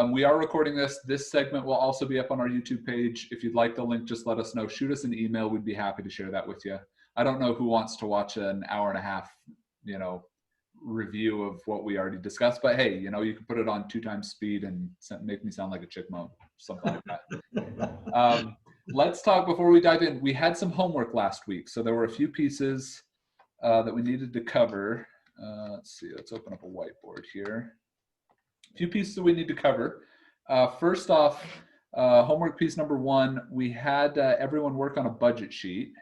We are recording this. This segment will also be up on our YouTube page. If you'd like the link, just let us know. Shoot us an email. We'd be happy to share that with you. I don't know who wants to watch an hour and a half, review of what we already discussed, but hey, you can put it on 2 times speed and make me sound like a chipmunk, something like that. Let's talk before we dive in. We had some homework last week, so there were a few pieces that we needed to cover. Let's see, let's open up a whiteboard here. A few pieces that we need to cover. First off, homework piece number 1, we had everyone work on a budget sheet.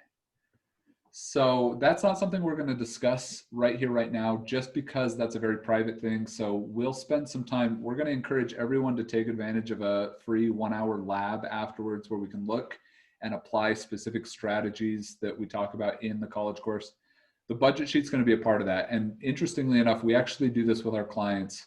So that's not something we're going to discuss right here, right now, just because that's a very private thing. So we'll spend some time. We're going to encourage everyone to take advantage of a free 1-hour lab afterwards where we can look and apply specific strategies that we talk about in the college course. The budget sheet's going to be a part of that. And interestingly enough, we actually do this with our clients.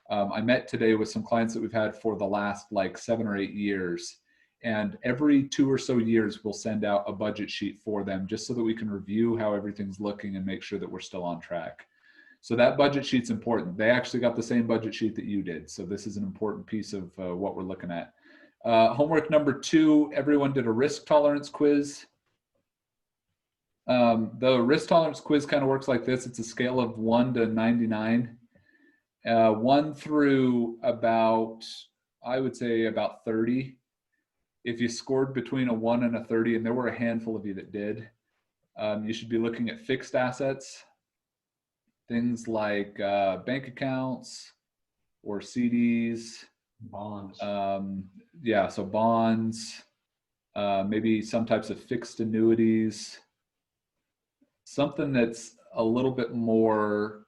I met today with some clients that we've had for the last 7 or 8 years. And every 2 or so years, we'll send out a budget sheet for them just so that we can review how everything's looking and make sure that we're still on track. So that budget sheet's important. They actually got the same budget sheet that you did. So this is an important piece of what we're looking at. Homework number 2, everyone did a risk tolerance quiz. The risk tolerance quiz kind of works like this. It's a scale of 1 to 99. 1 through about, I would say about 30. If you scored between a 1 and a 30, and there were a handful of you that did, you should be looking at fixed assets, things like bank accounts or CDs. Bonds. Yeah, so bonds, maybe some types of fixed annuities, something that's a little bit more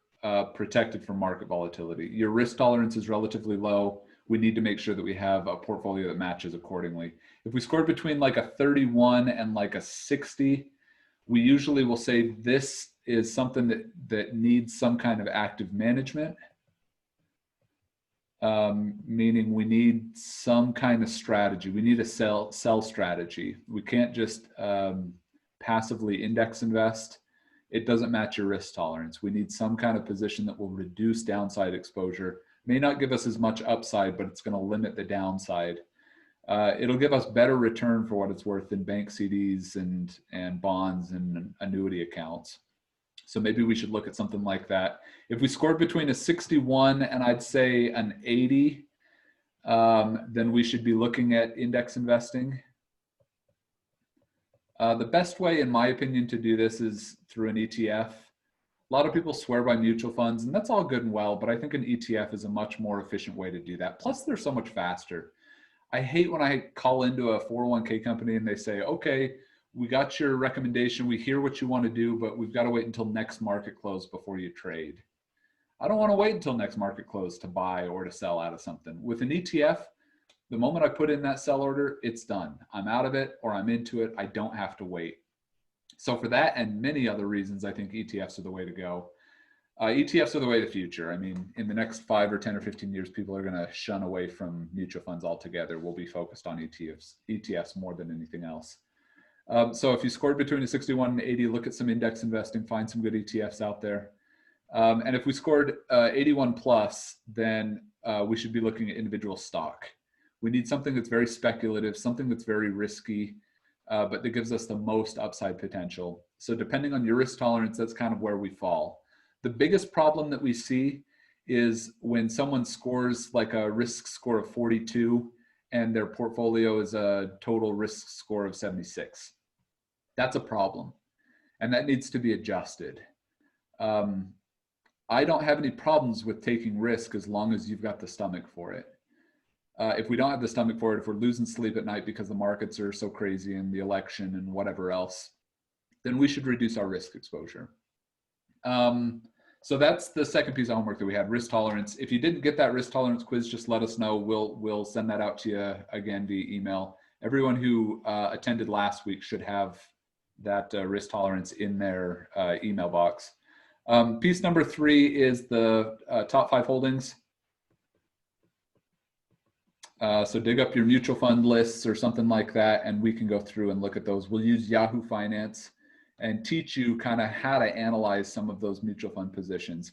protected from market volatility. Your risk tolerance is relatively low. We need to make sure that we have a portfolio that matches accordingly. If we scored between a 31 and a 60, we usually will say this is something that needs some kind of active management, meaning we need some kind of strategy. We need a sell strategy. We can't just passively index invest. It doesn't match your risk tolerance. We need some kind of position that will reduce downside exposure. May not give us as much upside, but it's going to limit the downside. It'll give us better return for what it's worth than bank CDs and bonds and annuity accounts. So maybe we should look at something like that. If we scored between a 61 and I'd say an 80, then we should be looking at index investing. The best way, in my opinion, to do this is through an ETF. A lot of people swear by mutual funds, and that's all good and well, but I think an ETF is a much more efficient way to do that. Plus, they're so much faster. I hate when I call into a 401k company and they say, okay, we got your recommendation, we hear what you want to do, but we've got to wait until next market close before you trade. I don't want to wait until next market close to buy or to sell out of something. With an ETF, the moment I put in that sell order, it's done. I'm out of it or I'm into it. I don't have to wait. So for that and many other reasons, I think ETFs are the way to go. ETFs are the way to the future. I mean, in the next 5 or 10 or 15 years, people are going to shun away from mutual funds altogether. We'll be focused on ETFs more than anything else. So if you scored between a 61 and 80, look at some index investing, find some good ETFs out there. And if we scored 81 plus, then we should be looking at individual stock. We need something that's very speculative, something that's very risky, but that gives us the most upside potential. So depending on your risk tolerance, that's kind of where we fall. The biggest problem that we see is when someone scores a risk score of 42 and their portfolio is a total risk score of 76. That's a problem, and that needs to be adjusted. I don't have any problems with taking risk as long as you've got the stomach for it. If we don't have the stomach for it, if we're losing sleep at night because the markets are so crazy and the election and whatever else, then we should reduce our risk exposure. So that's the second piece of homework that we had, risk tolerance. If you didn't get that risk tolerance quiz, just let us know. We'll send that out to you again via email. Everyone who attended last week should have that risk tolerance in their email box. Piece number 3 is the top 5 holdings. So dig up your mutual fund lists or something like that, and we can go through and look at those. We'll use Yahoo Finance and teach you kind of how to analyze some of those mutual fund positions.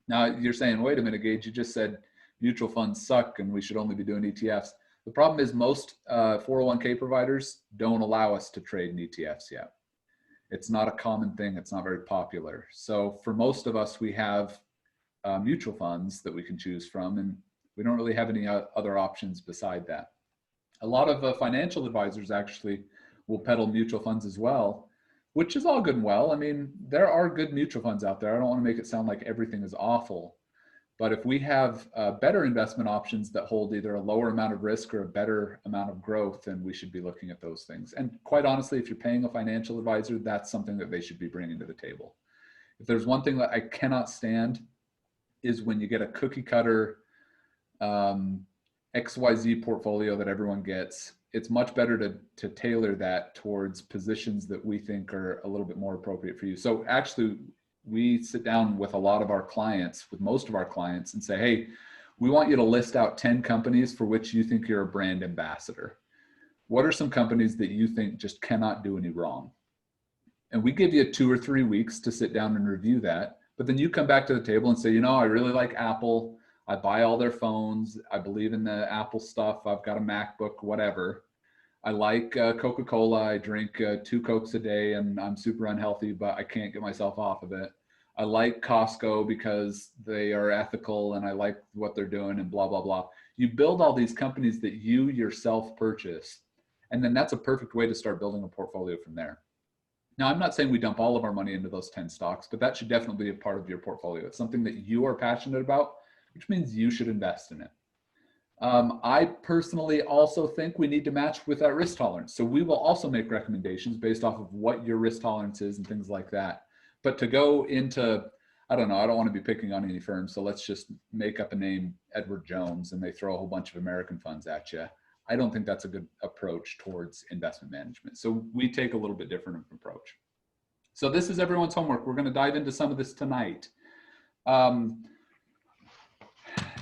Now you're saying, wait a minute, Gage, you just said mutual funds suck and we should only be doing ETFs. The problem is most 401k providers don't allow us to trade in ETFs yet. It's not a common thing. It's not very popular. So for most of us, we have mutual funds that we can choose from, and we don't really have any other options beside that. A lot of financial advisors actually will peddle mutual funds as well, which is all good and well. I mean, there are good mutual funds out there. I don't want to make it sound like everything is awful. But if we have better investment options that hold either a lower amount of risk or a better amount of growth, then we should be looking at those things. And quite honestly, if you're paying a financial advisor, that's something that they should be bringing to the table. If there's one thing that I cannot stand is when you get a cookie cutter XYZ portfolio that everyone gets. It's much better to tailor that towards positions that we think are a little bit more appropriate for you. So actually, we sit down with a lot of our clients, with most of our clients, and say, hey, we want you to list out 10 companies for which you think you're a brand ambassador. What are some companies that you think just cannot do any wrong? And we give you 2 or 3 weeks to sit down and review that. But then you come back to the table and say, you know, I really like Apple. I buy all their phones. I believe in the Apple stuff. I've got a MacBook, whatever. I like Coca-Cola. I drink 2 Cokes a day and I'm super unhealthy, but I can't get myself off of it. I like Costco because they are ethical and I like what they're doing and blah, blah, blah. You build all these companies that you yourself purchase, and then that's a perfect way to start building a portfolio from there. Now, I'm not saying we dump all of our money into those 10 stocks, but that should definitely be a part of your portfolio. It's something that you are passionate about, which means you should invest in it. I personally also think we need to match with that risk tolerance. So we will also make recommendations based off of what your risk tolerance is and things like that. But to go into, I don't know, I don't want to be picking on any firm. So let's just make up a name, Edward Jones, and they throw a whole bunch of American funds at you. I don't think that's a good approach towards investment management. So we take a little bit different approach. So this is everyone's homework. We're going to dive into some of this tonight.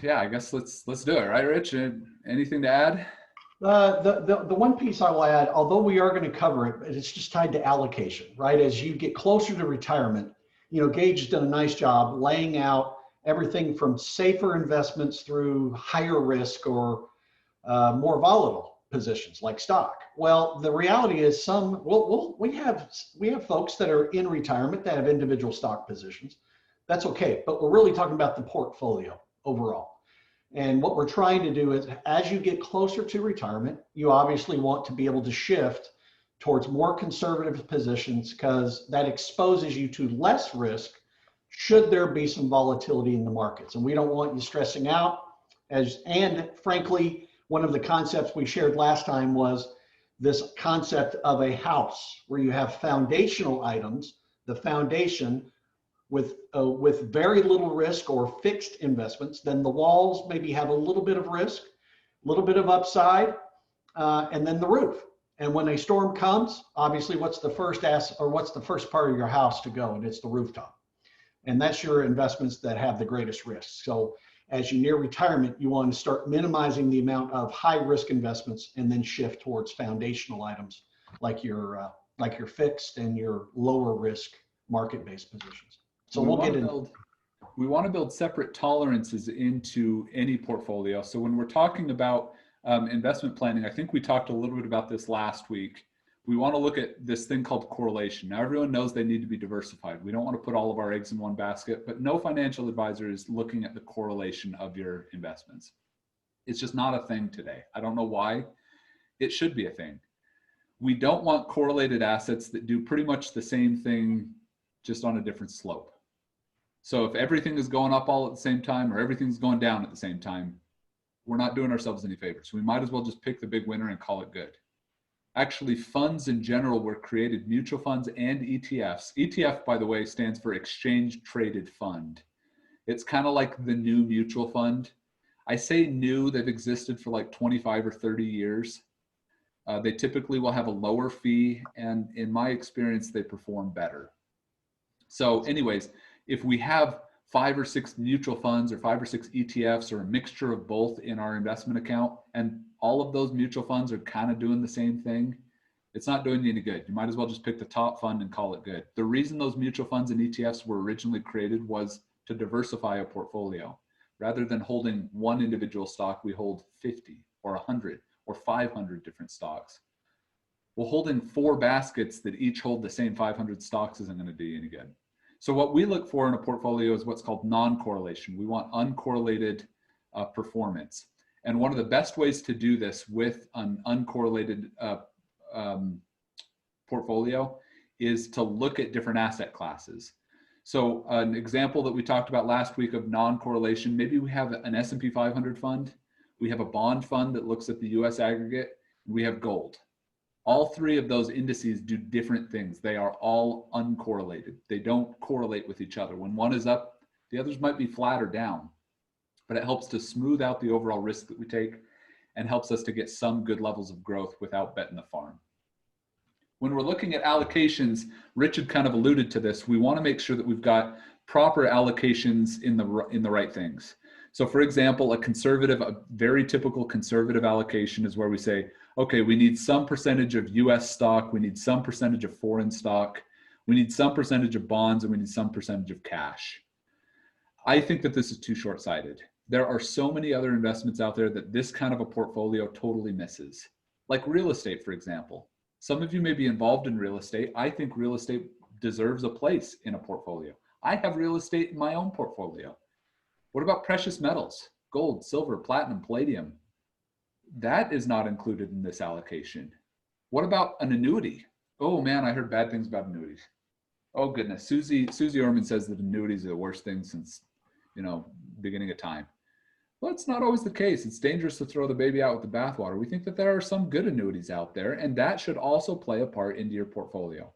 Yeah, I guess let's do it, right, Rich? Anything to add? The one piece I will add, although we are going to cover it, but it's just tied to allocation, right? As you get closer to retirement, you know, Gage has done a nice job laying out everything from safer investments through higher risk or more volatile positions like stock. Well, the reality is we have folks that are in retirement that have individual stock positions. That's okay, but we're really talking about the portfolio overall. And what we're trying to do is, as you get closer to retirement, you obviously want to be able to shift towards more conservative positions because that exposes you to less risk should there be some volatility in the markets. And we don't want you stressing out. And frankly, one of the concepts we shared last time was this concept of a house where you have foundational items, the foundation with very little risk or fixed investments. Then the walls maybe have a little bit of risk, a little bit of upside, and then the roof. And when a storm comes, obviously what's the first part of your house to go? And it's the rooftop. And that's your investments that have the greatest risk. So as you near retirement, you want to start minimizing the amount of high risk investments and then shift towards foundational items like your fixed and your lower risk market-based positions. So we want to build separate tolerances into any portfolio. So when we're talking about investment planning, I think we talked a little bit about this last week. We want to look at this thing called correlation. Now, everyone knows they need to be diversified. We don't want to put all of our eggs in one basket, but no financial advisor is looking at the correlation of your investments. It's just not a thing today. I don't know why. It should be a thing. We don't want correlated assets that do pretty much the same thing, just on a different slope. So if everything is going up all at the same time or everything's going down at the same time, we're not doing ourselves any favors. We might as well just pick the big winner and call it good. Actually, funds in general were created, mutual funds and ETFs. ETF, by the way, stands for Exchange Traded Fund. It's kind of like the new mutual fund. I say new, they've existed for like 25 or 30 years. They typically will have a lower fee, and in my experience, they perform better. So anyways, if we have 5 or 6 mutual funds or 5 or 6 ETFs or a mixture of both in our investment account, and all of those mutual funds are kind of doing the same thing, it's not doing you any good. You might as well just pick the top fund and call it good. The reason those mutual funds and ETFs were originally created was to diversify a portfolio. Rather than holding one individual stock, we hold 50 or 100 or 500 different stocks. Well, holding 4 baskets that each hold the same 500 stocks isn't going to do you any good. So what we look for in a portfolio is what's called non-correlation. We want uncorrelated performance. And one of the best ways to do this with an uncorrelated portfolio is to look at different asset classes. So an example that we talked about last week of non-correlation, maybe we have an S&P 500 fund, we have a bond fund that looks at the US aggregate, and we have gold. All 3 of those indices do different things. They are all uncorrelated. They don't correlate with each other. When one is up, the others might be flat or down, but it helps to smooth out the overall risk that we take and helps us to get some good levels of growth without betting the farm. When we're looking at allocations, Rich had kind of alluded to this. We want to make sure that we've got proper allocations in the right things. So for example, a very typical conservative allocation is where we say, okay, we need some percentage of US stock, we need some percentage of foreign stock, we need some percentage of bonds, and we need some percentage of cash. I think that this is too short-sighted. There are so many other investments out there that this kind of a portfolio totally misses. Like real estate, for example. Some of you may be involved in real estate. I think real estate deserves a place in a portfolio. I have real estate in my own portfolio. What about precious metals? Gold, silver, platinum, palladium. That is not included in this allocation. What about an annuity? Oh man, I heard bad things about annuities. Oh goodness, Susie Orman says that annuities are the worst thing since, beginning of time. Well, it's not always the case. It's dangerous to throw the baby out with the bathwater. We think that there are some good annuities out there, and that should also play a part into your portfolio.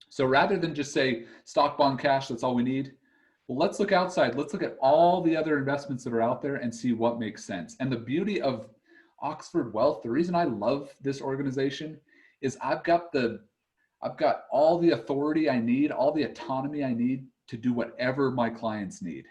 So rather than just say stock, bond, cash, that's all we need, well, let's look outside. Let's look at all the other investments that are out there and see what makes sense. And the beauty of Oxford Wealth, the reason I love this organization is I've got all the authority I need, all the autonomy I need to do whatever my clients need.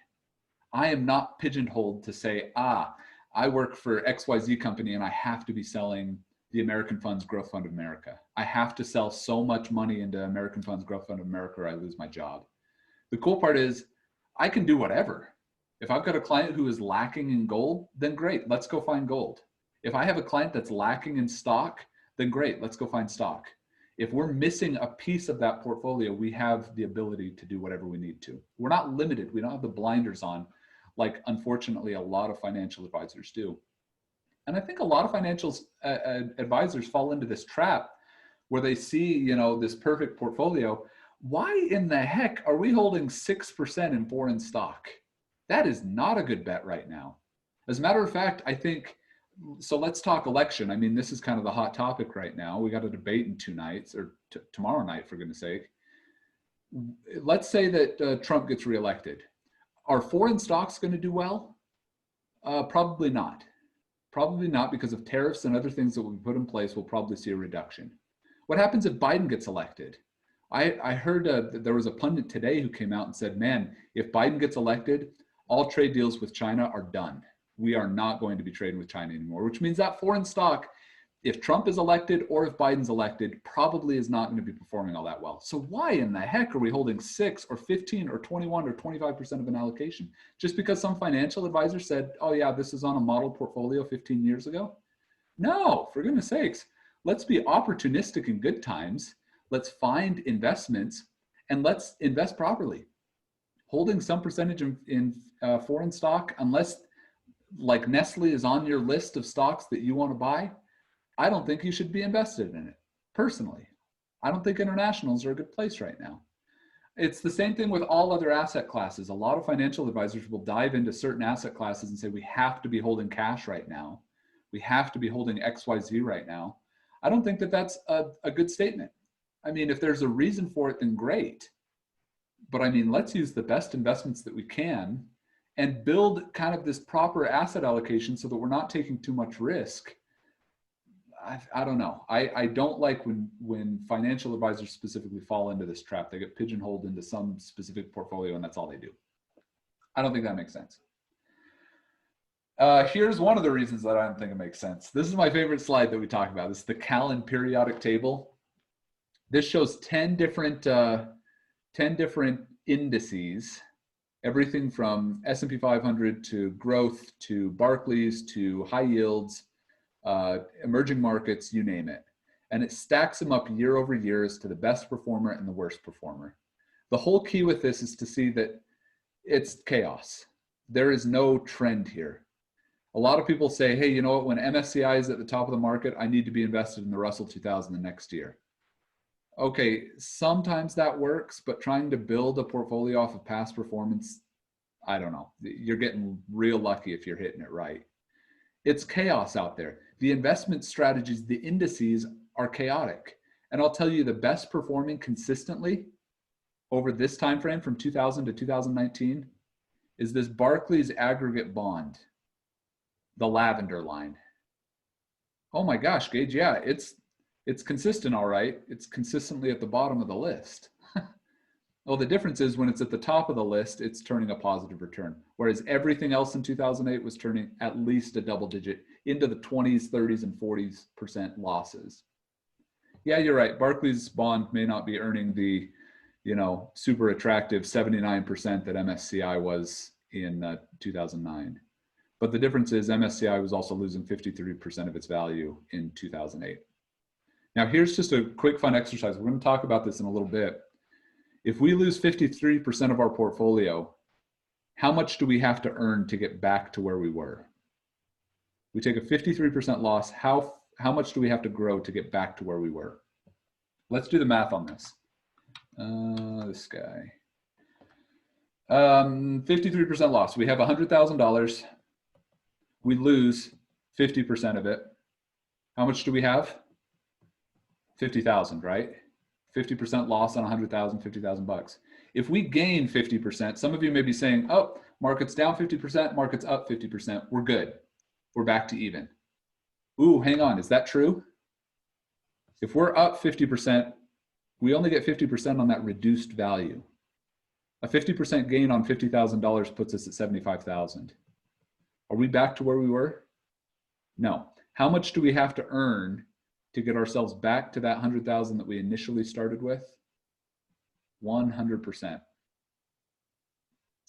I am not pigeonholed to say, I work for XYZ company and I have to be selling the American Funds Growth Fund of America. I have to sell so much money into American Funds Growth Fund of America or I lose my job. The cool part is I can do whatever. If I've got a client who is lacking in gold, then great, let's go find gold. If I have a client that's lacking in stock, then great, let's go find stock. If we're missing a piece of that portfolio, we have the ability to do whatever we need to. We're not limited. We don't have the blinders on like unfortunately a lot of financial advisors do. And I think a lot of financial advisors fall into this trap where they see, this perfect portfolio. Why in the heck are we holding 6% in foreign stock? That is not a good bet right now. As a matter of fact, I think, so let's talk election. I mean, this is kind of the hot topic right now. We got a debate in 2 nights or tomorrow night, for goodness sake. Let's say that Trump gets reelected. Are foreign stocks going to do well? Probably not. Probably not, because of tariffs and other things that will be put in place. We'll probably see a reduction. What happens if Biden gets elected? I heard that there was a pundit today who came out and said, man, if Biden gets elected, all trade deals with China are done. We are not going to be trading with China anymore, which means that foreign stock, if Trump is elected or if Biden's elected, probably is not going to be performing all that well. So why in the heck are we holding 6 or 15 or 21 or 25% of an allocation? Just because some financial advisor said, oh yeah, this is on a model portfolio 15 years ago? No, for goodness sakes, let's be opportunistic in good times. Let's find investments and let's invest properly. Holding some percentage in foreign stock, unless like Nestle is on your list of stocks that you want to buy, I don't think you should be invested in it. Personally, I don't think internationals are a good place right now. It's the same thing with all other asset classes. A lot of financial advisors will dive into certain asset classes and say, we have to be holding cash right now. We have to be holding XYZ right now. I don't think that that's a good statement. I mean, if there's a reason for it, then great. But I mean, let's use the best investments that we can and build kind of this proper asset allocation so that we're not taking too much risk. I don't know. I don't like when financial advisors specifically fall into this trap. They get pigeonholed into some specific portfolio and that's all they do. I don't think that makes sense. Here's one of the reasons that I don't think it makes sense. This is my favorite slide that we talk about. This is the Callan periodic table. This shows 10 different indices everything from S&P 500 to growth to Barclays to high yields, emerging markets, you name it. And it stacks them up year over year as to the best performer and the worst performer. The whole key with this is to see that it's chaos. There is no trend here. A lot of people say, hey, you know what, when MSCI is at the top of the market, I need to be invested in the Russell 2000 the next year. Okay, sometimes that works, but trying to build a portfolio off of past performance, I don't know. You're getting real lucky if you're hitting it right. It's chaos out there. The investment strategies, the indices are chaotic. And I'll tell you, the best performing consistently over this time frame from 2000 to 2019 is this Barclays aggregate bond, the lavender line. Oh my gosh, Gage, yeah, it's consistent, all right. It's consistently at the bottom of the list. Well, the difference is when it's at the top of the list, it's turning a positive return, whereas everything else in 2008 was turning at least a double digit into the 20s, 30s, and 40% losses. Yeah, you're right. Barclays bond may not be earning the, super attractive 79% that MSCI was in 2009. But the difference is MSCI was also losing 53% of its value in 2008. Now, here's just a quick fun exercise. We're going to talk about this in a little bit. If we lose 53% of our portfolio, how much do we have to earn to get back to where we were? We take a 53% loss. How much do we have to grow to get back to where we were? Let's do the math on this. This guy. 53% loss. We have $100,000. We lose 50% of it. How much do we have? 50,000, right? 50% loss on 100,000, 50,000 bucks. If we gain 50%, some of you may be saying, oh, market's down 50%, market's up 50%. We're good. We're back to even. Ooh, hang on. Is that true? If we're up 50%, we only get 50% on that reduced value. A 50% gain on $50,000 puts us at 75,000. Are we back to where we were? No. How much do we have to earn to get ourselves back to that 100,000 that we initially started with? 100%. Does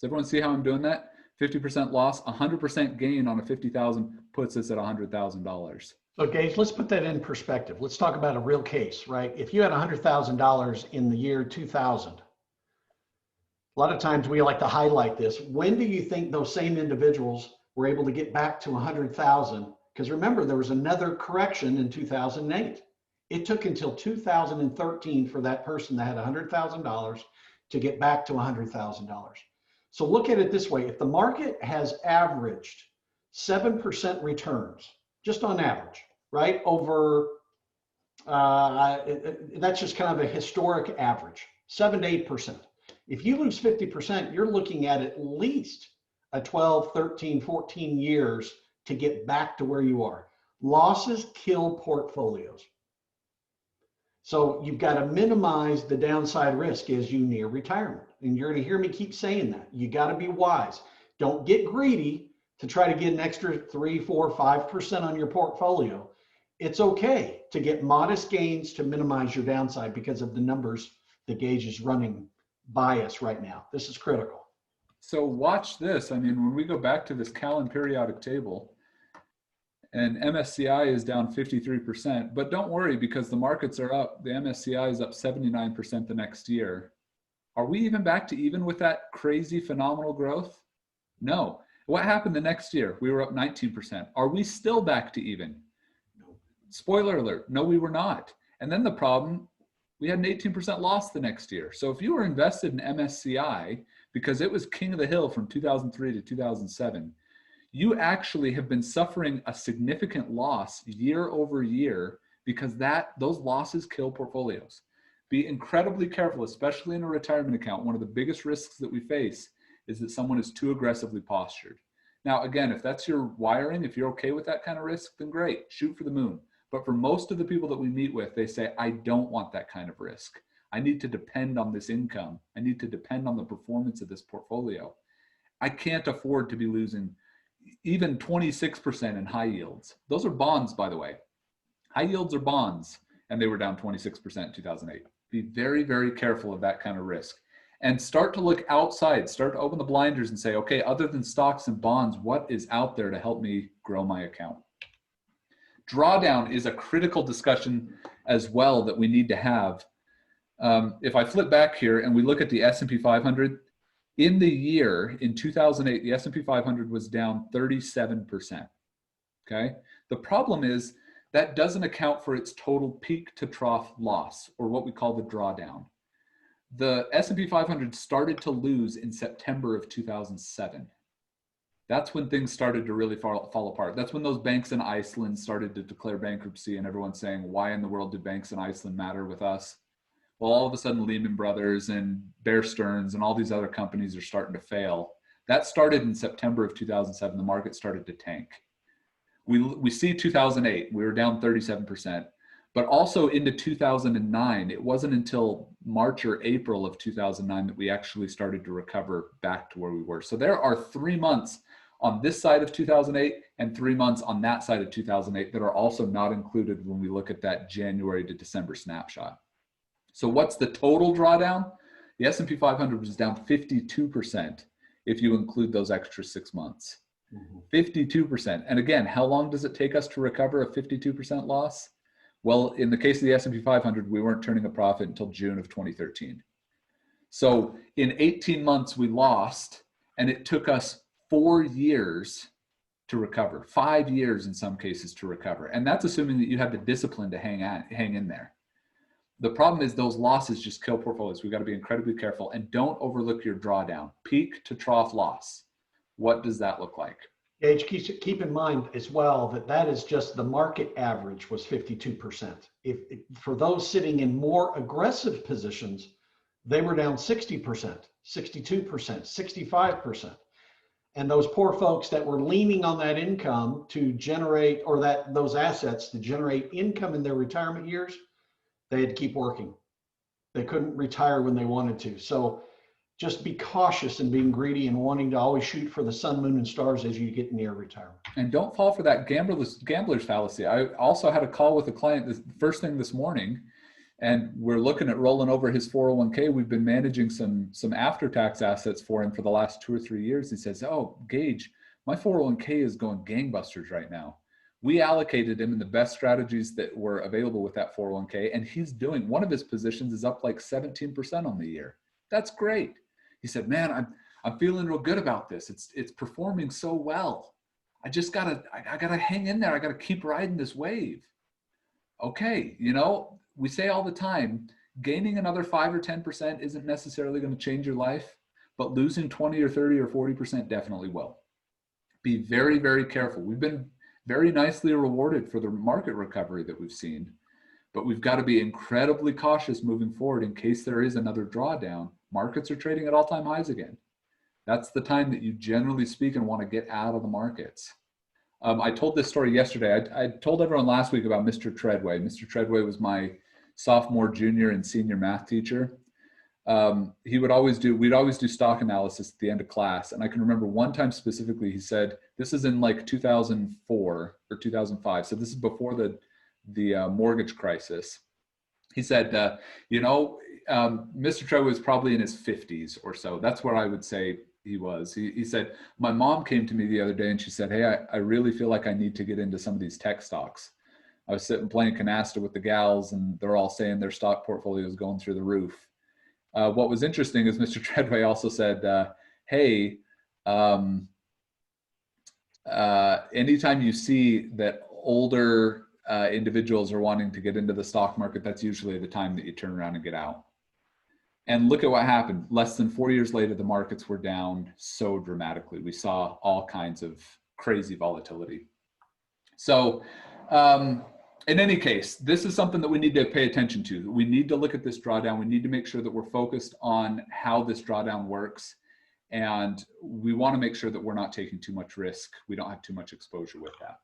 everyone see how I'm doing that? 50% loss, 100% gain on a 50,000 puts us at $100,000. So Gage, let's put that in perspective. Let's talk about a real case, right? If you had $100,000 in the year 2000, a lot of times we like to highlight this. When do you think those same individuals were able to get back to 100,000? Because remember, there was another correction in 2008. It took until 2013 for that person that had $100,000 to get back to $100,000. So look at it this way. If the market has averaged 7% returns, just on average, right? Over, that's just kind of a historic average, 7 to 8%. If you lose 50%, you're looking at least a 12, 13, 14 years to get back to where you are. Losses kill portfolios. So you've got to minimize the downside risk as you near retirement. And you're going to hear me keep saying that. You got to be wise. Don't get greedy to try to get an extra 3, 4, 5% on your portfolio. It's okay to get modest gains to minimize your downside because of the numbers the Gage is running by us right now. This is critical. So watch this. I mean, when we go back to this Callan periodic table, and MSCI is down 53%, but don't worry because the markets are up. The MSCI is up 79% the next year. Are we even back to even with that crazy phenomenal growth? No. What happened the next year? We were up 19%. Are we still back to even? No. Spoiler alert, no, we were not. And then the problem, we had an 18% loss the next year. So if you were invested in MSCI because it was king of the hill from 2003 to 2007, you actually have been suffering a significant loss year over year because those losses kill portfolios. Be incredibly careful, especially in a retirement account. One of the biggest risks that we face is that someone is too aggressively postured. Now, again, if that's your wiring, if you're okay with that kind of risk, then great, shoot for the moon. But for most of the people that we meet with, they say, I don't want that kind of risk. I need to depend on this income. I need to depend on the performance of this portfolio. I can't afford to be losing even 26% in high yields. Those are bonds, by the way. High yields are bonds, and they were down 26% in 2008. Be very, very careful of that kind of risk. and start to look outside, start to open the blinders and say, okay, other than stocks and bonds, what is out there to help me grow my account? Drawdown is a critical discussion as well that we need to have. If I flip back here and we look at the S&P 500, in the year, in 2008, the S&P 500 was down 37%, okay? The problem is that doesn't account for its total peak to trough loss, or what we call the drawdown. The S&P 500 started to lose in September of 2007. That's when things started to really fall apart. That's when those banks in Iceland started to declare bankruptcy, and everyone's saying, why in the world do banks in Iceland matter with us? Well, all of a sudden Lehman Brothers and Bear Stearns and all these other companies are starting to fail. That started in September of 2007. The market started to tank. We see 2008, we were down 37%. But also into 2009, it wasn't until March or April of 2009 that we actually started to recover back to where we were. So there are 3 months on this side of 2008 and 3 months on that side of 2008 that are also not included when we look at that January to December snapshot. So what's the total drawdown? The S&P 500 was down 52% if you include those extra 6 months. 52%. And again, how long does it take us to recover a 52% loss? Well, in the case of the S&P 500, we weren't turning a profit until June of 2013. So in 18 months, we lost, and it took us 4 years to recover, 5 years in some cases to recover. And that's assuming that you have the discipline to hang in there. The problem is those losses just kill portfolios. We've got to be incredibly careful, and don't overlook your drawdown. Peak to trough loss. What does that look like? Gage, keep in mind as well that that is just the market average was 52%. If for those sitting in more aggressive positions, they were down 60%, 62%, 65%. And those poor folks that were leaning on that income to generate, or those assets to generate income in their retirement years, they had to keep working. They couldn't retire when they wanted to. So just be cautious in being greedy and wanting to always shoot for the sun, moon, and stars as you get near retirement. And don't fall for that gambler's fallacy. I also had a call with a client this first thing this morning, and we're looking at rolling over his 401k. We've been managing some after-tax assets for him for the last 2 or 3 years. He says, oh, Gage, my 401k is going gangbusters right now. We allocated him in the best strategies that were available with that 401k, and he's doing, one of his positions is up like 17% on the year. That's great. He said, man, I'm feeling real good about this. It's performing so well. I gotta hang in there. I gotta keep riding this wave. Okay, we say all the time, gaining another 5 or 10% isn't necessarily going to change your life, but losing 20 or 30 or 40% definitely will. Be very, very careful. We've been very nicely rewarded for the market recovery that we've seen, but we've got to be incredibly cautious moving forward in case there is another drawdown. Markets are trading at all-time highs again. That's the time that you, generally speaking, want to get out of the markets. I told this story yesterday. I told everyone last week about Mr. Treadway. Mr. Treadway was my sophomore, junior, and senior math teacher. We'd always do stock analysis at the end of class. And I can remember one time specifically, he said, this is in like 2004 or 2005. So this is before the mortgage crisis. He said, Mr. Treadway was probably in his 50s or so. That's where I would say he was. He said, my mom came to me the other day and she said, hey, I really feel like I need to get into some of these tech stocks. I was sitting playing canasta with the gals and they're all saying their stock portfolio is going through the roof. What was interesting is Mr. Treadway also said, hey, anytime you see that older individuals are wanting to get into the stock market, that's usually the time that you turn around and get out. And look at what happened. Less than 4 years later, the markets were down so dramatically. We saw all kinds of crazy volatility. So in any case, this is something that we need to pay attention to. We need to look at this drawdown. We need to make sure that we're focused on how this drawdown works. And we want to make sure that we're not taking too much risk. We don't have too much exposure with that.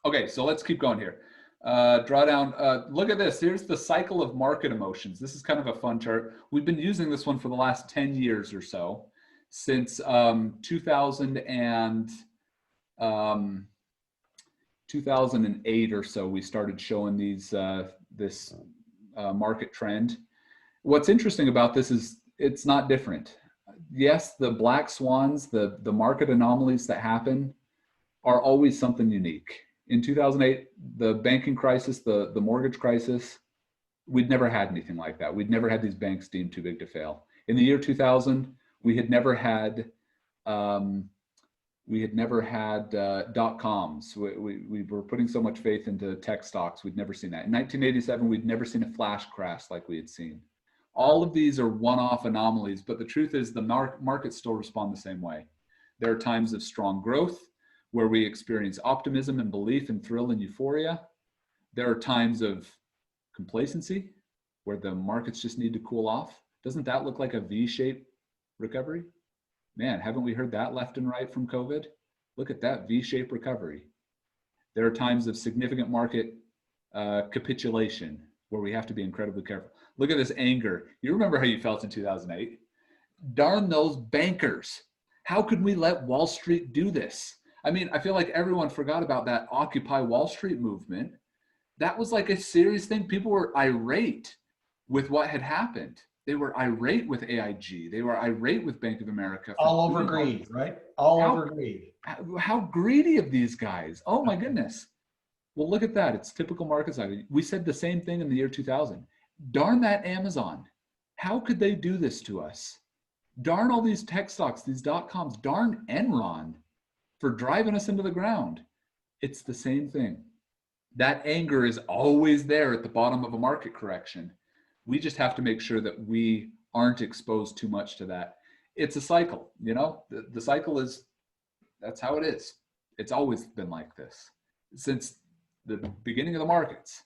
Okay, so let's keep going here. Drawdown, look at this. Here's the cycle of market emotions. This is kind of a fun chart. We've been using this one for the last 10 years or so, since 2008 or so, we started showing this market trend. What's interesting about this is it's not different. Yes, the black swans, the market anomalies that happen are always something unique. In 2008, the banking crisis, the mortgage crisis, we'd never had anything like that. We'd never had these banks deemed too big to fail. In the year 2000, we had never had um, .coms. We were putting so much faith into tech stocks. We'd never seen that. In 1987, we'd never seen a flash crash like we had seen. All of these are one-off anomalies, but the truth is the markets still respond the same way. There are times of strong growth where we experience optimism and belief and thrill and euphoria. There are times of complacency where the markets just need to cool off. Doesn't that look like a V-shaped recovery? Man, haven't we heard that left and right from COVID? Look at that V-shaped recovery. There are times of significant market capitulation where we have to be incredibly careful. Look at this anger. You remember how you felt in 2008? Darn those bankers. How could we let Wall Street do this? I mean, I feel like everyone forgot about that Occupy Wall Street movement. That was like a serious thing. People were irate with what had happened. They were irate with AIG. They were irate with Bank of America. All over greed, right? All over greed. How greedy of these guys. Oh my goodness. Well, look at that. It's typical market side. We said the same thing in the year 2000. Darn that Amazon. How could they do this to us? Darn all these tech stocks, these .coms, darn Enron for driving us into the ground. It's the same thing. That anger is always there at the bottom of a market correction. We just have to make sure that we aren't exposed too much to that. It's a cycle, you know, the cycle is, that's how it is. It's always been like this. Since the beginning of the markets,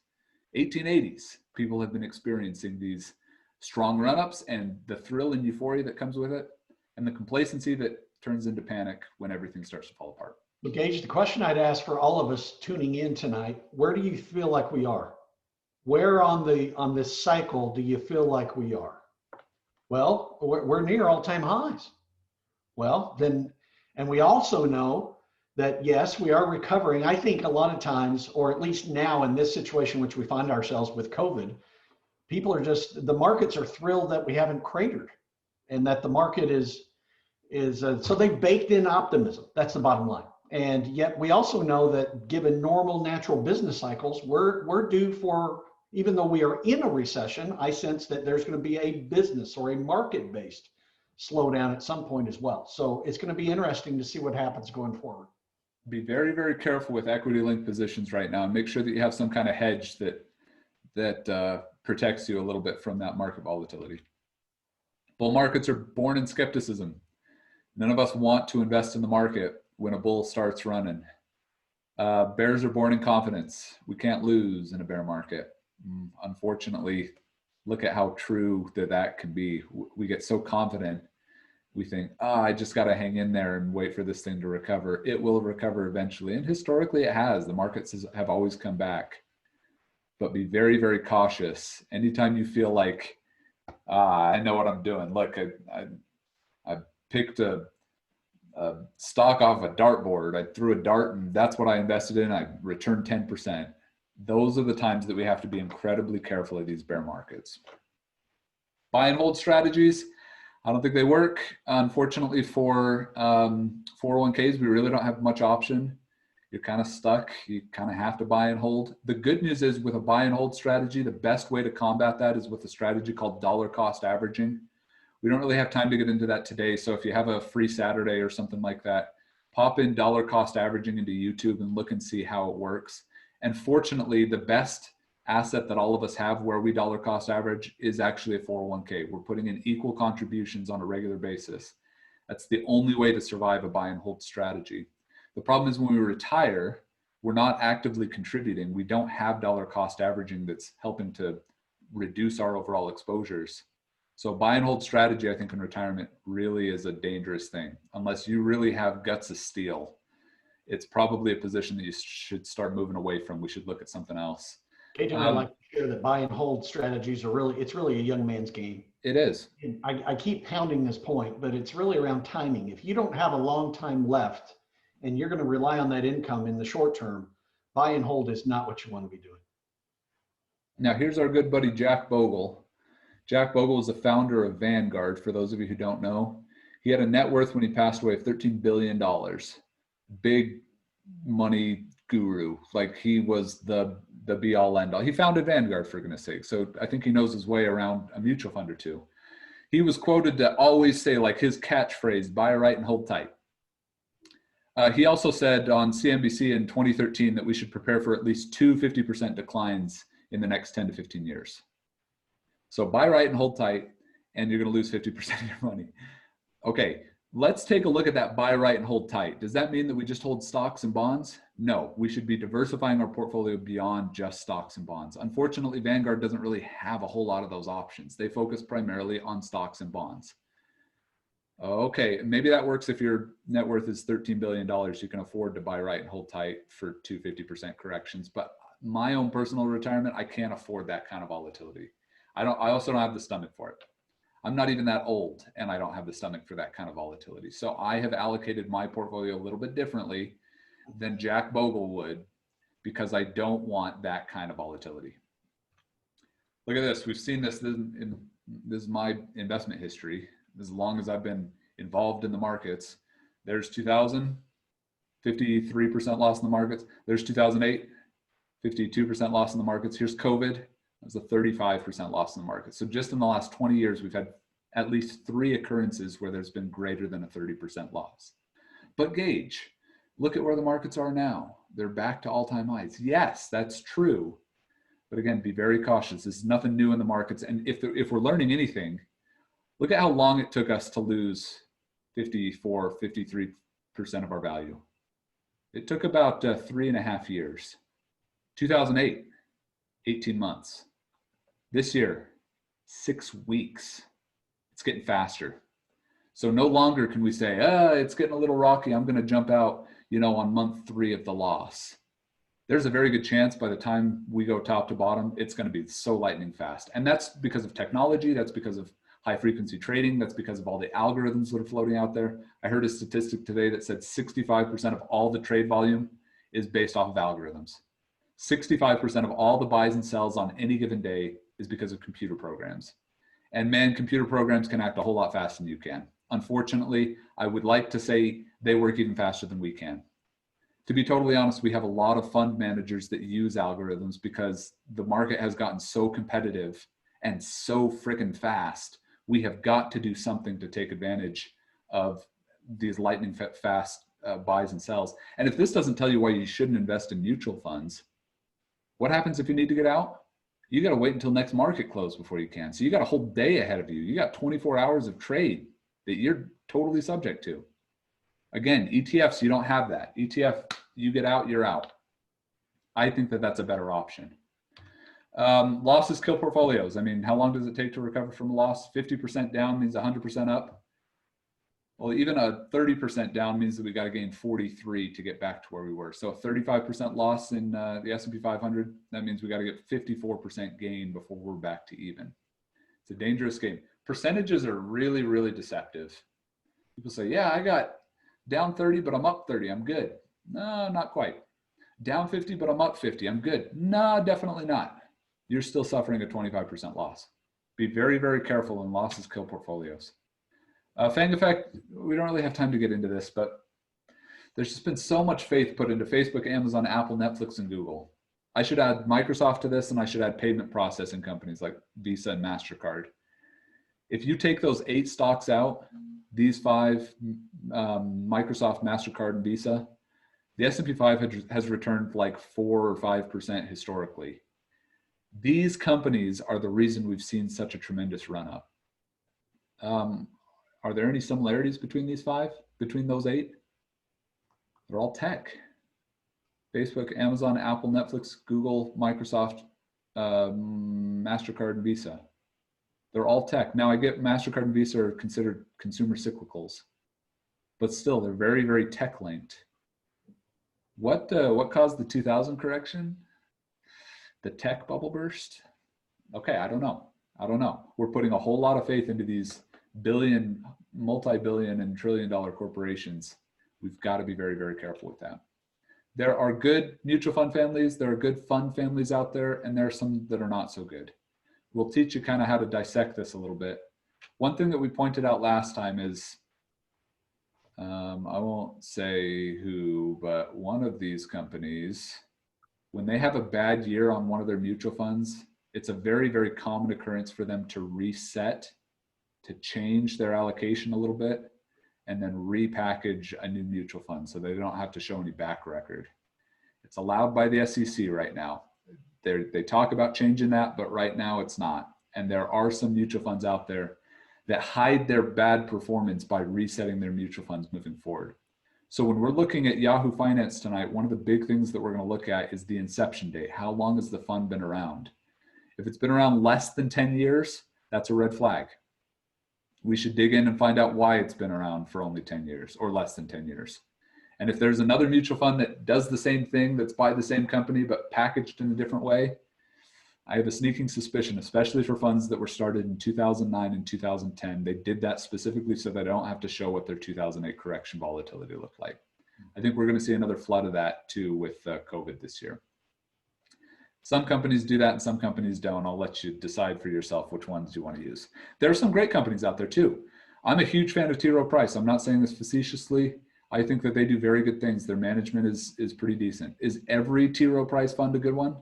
1880s, people have been experiencing these strong run-ups and the thrill and euphoria that comes with it, and the complacency that turns into panic when everything starts to fall apart. Well, Gage, the question I'd ask for all of us tuning in tonight, where do you feel like we are? Where on this cycle do you feel like we are? Well, we're near all-time highs. Well, then, and we also know that, yes, we are recovering. I think a lot of times, or at least now in this situation which we find ourselves with COVID, people are just, the markets are thrilled that we haven't cratered and that the market is so they've baked in optimism. That's the bottom line. And yet we also know that given normal natural business cycles, we're due for, even though we are in a recession, I sense that there's going to be a business or a market-based slowdown at some point as well. So it's going to be interesting to see what happens going forward. Be very, very careful with equity linked positions right now, and make sure that you have some kind of hedge that protects you a little bit from that market volatility. Bull markets are born in skepticism. None of us want to invest in the market when a bull starts running. Bears are born in confidence. We can't lose in a bear market. Unfortunately, look at how true that can be. We get so confident. We think, I just got to hang in there and wait for this thing to recover. It will recover eventually. And historically it has. The markets have always come back. But be very, very cautious. Anytime you feel like, I know what I'm doing. Look, I picked a stock off a dartboard. I threw a dart and that's what I invested in. I returned 10%. Those are the times that we have to be incredibly careful of these bear markets. Buy and hold strategies, I don't think they work. Unfortunately for 401ks, we really don't have much option. You're kind of stuck. You kind of have to buy and hold. The good news is with a buy and hold strategy, the best way to combat that is with a strategy called dollar cost averaging. We don't really have time to get into that today. So if you have a free Saturday or something like that, pop in dollar cost averaging into YouTube and look and see how it works. And fortunately, the best asset that all of us have where we dollar cost average is actually a 401k. We're putting in equal contributions on a regular basis. That's the only way to survive a buy and hold strategy. The problem is when we retire, we're not actively contributing. We don't have dollar cost averaging that's helping to reduce our overall exposures. So buy and hold strategy, I think in retirement really is a dangerous thing. Unless you really have guts of steel, it's probably a position that you should start moving away from. We should look at something else. Adrian, I'd like to share that buy and hold strategies are it's really a young man's game. It is. I keep pounding this point, but it's really around timing. If you don't have a long time left and you're going to rely on that income in the short term, buy and hold is not what you want to be doing. Now here's our good buddy Jack Bogle Jack Bogle was the founder of Vanguard, for those of you who don't know. He had a net worth when he passed away of $13 billion. Big money guru. Like, he was the be all end all. He founded Vanguard, for goodness sake. So I think he knows his way around a mutual fund or two. He was quoted to always say, like, his catchphrase, buy right and hold tight. He also said on CNBC in 2013 that we should prepare for at least two 50% declines in the next 10 to 15 years. So buy right and hold tight, and you're going to lose 50% of your money. Okay, let's take a look at that buy right and hold tight. Does that mean that we just hold stocks and bonds? No, we should be diversifying our portfolio beyond just stocks and bonds. Unfortunately, Vanguard doesn't really have a whole lot of those options. They focus primarily on stocks and bonds. Okay, maybe that works if your net worth is $13 billion. You can afford to buy right and hold tight for 250% corrections. But my own personal retirement, I can't afford that kind of volatility. I also don't have the stomach for it. I'm not even that old, and I don't have the stomach for that kind of volatility. So I have allocated my portfolio a little bit differently than Jack Bogle would, because I don't want that kind of volatility. Look at this. We've seen this. This is my investment history. As long as I've been involved in the markets. There's 2000, 53% loss in the markets. There's 2008, 52% loss in the markets. Here's COVID. That was a 35% loss in the market. So just in the last 20 years, we've had at least 3 occurrences where there's been greater than a 30% loss. But Gage, look at where the markets are now. They're back to all-time highs. Yes, that's true. But again, be very cautious. This is nothing new in the markets. And if we're learning anything, look at how long it took us to lose 54, 53% of our value. It took about 3.5 years. 2008, 18 months. This year, 6 weeks. It's getting faster. So no longer can we say, it's getting a little rocky. I'm going to jump out, on month 3 of the loss. There's a very good chance by the time we go top to bottom, it's going to be so lightning fast. And that's because of technology. That's because of high frequency trading. That's because of all the algorithms that are floating out there. I heard a statistic today that said 65% of all the trade volume is based off of algorithms. 65% of all the buys and sells on any given day is because of computer programs. And man, computer programs can act a whole lot faster than you can. Unfortunately, I would like to say they work even faster than we can. To be totally honest, we have a lot of fund managers that use algorithms because the market has gotten so competitive and so freaking fast. We have got to do something to take advantage of these lightning fast buys and sells. And if this doesn't tell you why you shouldn't invest in mutual funds, what happens if you need to get out? You got to wait until next market close before you can. So you got a whole day ahead of you. You got 24 hours of trade that you're totally subject to. Again, ETFs, you don't have that. ETF, you get out, you're out. I think that that's a better option. Losses kill portfolios. I mean, how long does it take to recover from a loss? 50% down means 100% up. Well, even a 30% down means that we got to gain 43 to get back to where we were. So a 35% loss in the S&P 500, that means we got to get 54% gain before we're back to even. It's a dangerous game. Percentages are really, really deceptive. People say, yeah, I got down 30, but I'm up 30. I'm good. No, not quite. Down 50, but I'm up 50. I'm good. No, definitely not. You're still suffering a 25% loss. Be very, very careful when losses kill portfolios. Fang effect, we don't really have time to get into this, but there's just been so much faith put into Facebook, Amazon, Apple, Netflix, and Google. I should add Microsoft to this, and I should add payment processing companies like Visa and MasterCard. If you take those 8 stocks out, these 5, Microsoft, MasterCard, and Visa, the S&P 500 has returned like 4 or 5% historically. These companies are the reason we've seen such a tremendous run up. Are there any similarities between these 5, between those 8? They're all tech. Facebook, Amazon, Apple, Netflix, Google, Microsoft, MasterCard, and Visa. They're all tech. Now I get MasterCard and Visa are considered consumer cyclicals, but still they're very, very tech linked. What caused the 2000 correction? The tech bubble burst? Okay, I don't know. We're putting a whole lot of faith into these billion, multi-billion, and trillion-dollar corporations. We've got to be very, very careful with that. There are good mutual fund families. There are good fund families out there, and there are some that are not so good. we'll teach you kind of how to dissect this a little bit. One thing that we pointed out last time is, I won't say who, but one of these companies, when they have a bad year on one of their mutual funds, it's a very, very common occurrence for them to reset, to change their allocation a little bit, and then repackage a new mutual fund so they don't have to show any back record. It's allowed by the SEC right now. They talk about changing that, but right now it's not. And there are some mutual funds out there that hide their bad performance by resetting their mutual funds moving forward. So when we're looking at Yahoo Finance tonight, one of the big things that we're going to look at is the inception date. How long has the fund been around? If it's been around less than 10 years, that's a red flag. We should dig in and find out why it's been around for only 10 years or less than 10 years. And if there's another mutual fund that does the same thing, that's by the same company, but packaged in a different way, I have a sneaking suspicion, especially for funds that were started in 2009 and 2010, they did that specifically so they don't have to show what their 2008 correction volatility looked like. I think we're going to see another flood of that too with COVID this year. Some companies do that and some companies don't. I'll let you decide for yourself which ones you want to use. There are some great companies out there too. I'm a huge fan of T. Rowe Price. I'm not saying this facetiously. I think that they do very good things. Their management is pretty decent. Is every T. Rowe Price fund a good one?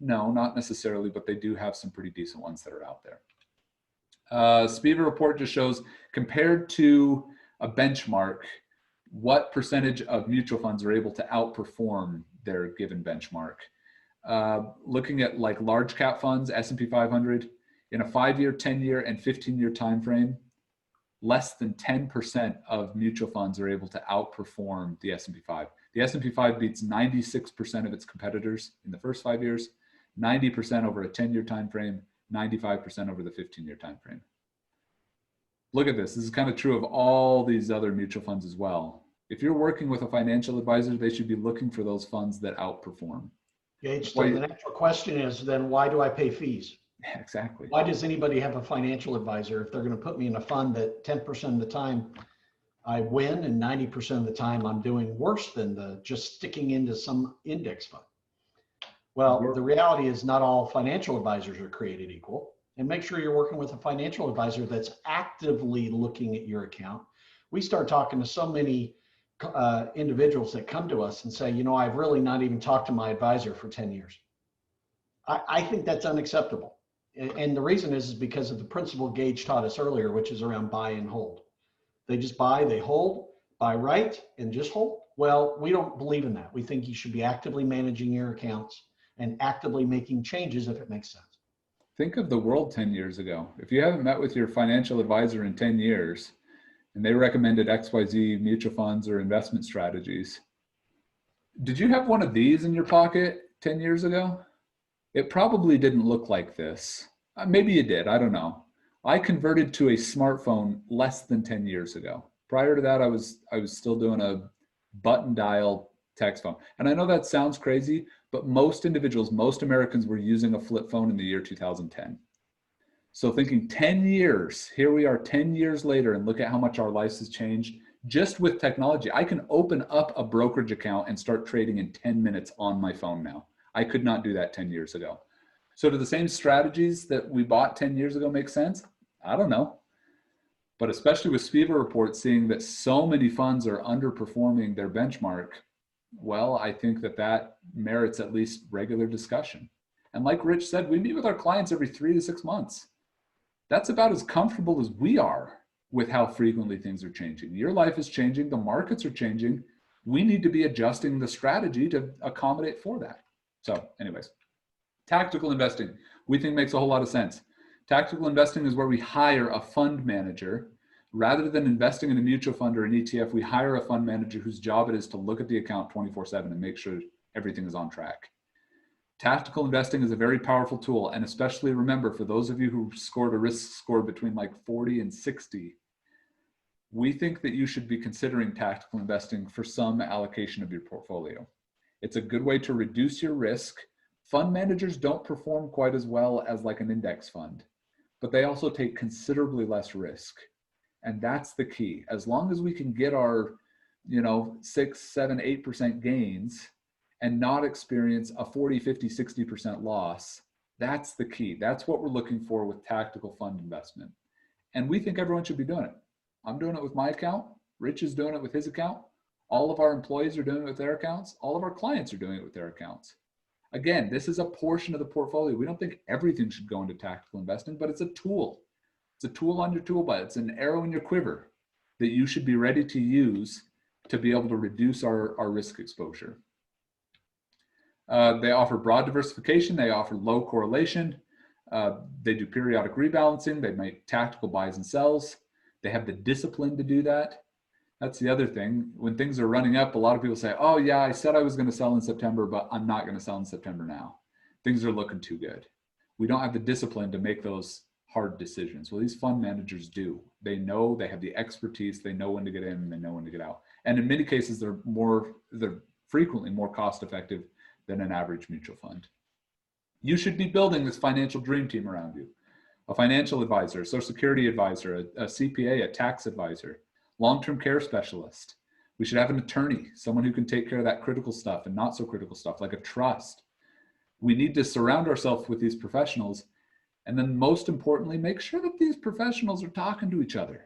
No, not necessarily, but they do have some pretty decent ones that are out there. Spiva report just shows, compared to a benchmark, what percentage of mutual funds are able to outperform their given benchmark. Looking at like large cap funds, S&P 500, in a 5-year, 10-year, and 15-year time frame, less than 10% of mutual funds are able to outperform the S&P 5. The S&P 5 beats 96% of its competitors in the first 5 years, 90% over a 10-year time frame, 95% over the 15-year time frame. Look at this. This is kind of true of all these other mutual funds as well. If you're working with a financial advisor, they should be looking for those funds that outperform. Gage, so the next question is then why do I pay fees? Yeah, exactly. Why does anybody have a financial advisor if they're going to put me in a fund that 10% of the time I win and 90% of the time I'm doing worse than the just sticking into some index fund? Well, the reality is not all financial advisors are created equal, and make sure you're working with a financial advisor that's actively looking at your account. We start talking to so many individuals that come to us and say, you know, I've really not even talked to my advisor for 10 years. I think that's unacceptable. And the reason is because of the principle Gage taught us earlier, which is around buy and hold. They just buy, they hold, buy right, and just hold. Well, we don't believe in that. We think you should be actively managing your accounts and actively making changes if it makes sense. Think of the world 10 years ago. If you haven't met with your financial advisor in 10 years and they recommended XYZ mutual funds or investment strategies, did you have one of these in your pocket 10 years ago? It probably didn't look like this. Maybe you did, I don't know. I converted to a smartphone less than 10 years ago. Prior to that, I was still doing a button dial text phone. And I know that sounds crazy, but most individuals, most Americans were using a flip phone in the year 2010. So thinking 10 years, here we are 10 years later, and look at how much our lives has changed just with technology. I can open up a brokerage account and start trading in 10 minutes on my phone now. I could not do that 10 years ago. So do the same strategies that we bought 10 years ago make sense? I don't know. But especially with Spiva reports, seeing that so many funds are underperforming their benchmark, well, I think that merits at least regular discussion. And like Rich said, we meet with our clients every 3 to 6 months. That's about as comfortable as we are with how frequently things are changing. Your life is changing, the markets are changing. We need to be adjusting the strategy to accommodate for that. So anyways, tactical investing, we think makes a whole lot of sense. Tactical investing is where we hire a fund manager. Rather than investing in a mutual fund or an ETF, we hire a fund manager whose job it is to look at the account 24/7 and make sure everything is on track. Tactical investing is a very powerful tool. And especially remember, for those of you who scored a risk score between like 40 and 60, we think that you should be considering tactical investing for some allocation of your portfolio. It's a good way to reduce your risk. Fund managers don't perform quite as well as like an index fund, but they also take considerably less risk. And that's the key. As long as we can get our, 6, 7, 8% gains and not experience a 40, 50, 60% loss, That's the key. That's what we're looking for with tactical fund investment. And we think everyone should be doing it. I'm doing it with my account. Rich is doing it with his account. All of our employees are doing it with their accounts. All of our clients are doing it with their accounts. Again, this is a portion of the portfolio. We don't think everything should go into tactical investing, but it's a tool. It's a tool on your tool belt. It's an arrow in your quiver that you should be ready to use to be able to reduce our risk exposure. They offer broad diversification. They offer low correlation. They do periodic rebalancing. They make tactical buys and sells. They have the discipline to do that. That's the other thing. When things are running up, a lot of people say, oh yeah, I said I was going to sell in September, but I'm not going to sell in September now. Things are looking too good. We don't have the discipline to make those hard decisions. Well, these fund managers do. They know, they have the expertise, they know when to get in and they know when to get out. And in many cases, they're frequently more cost effective than an average mutual fund. You should be building this financial dream team around you. A financial advisor, a social security advisor, a CPA, a tax advisor, long-term care specialist. We should have an attorney, someone who can take care of that critical stuff and not so critical stuff, like a trust. We need to surround ourselves with these professionals. And then most importantly, make sure that these professionals are talking to each other.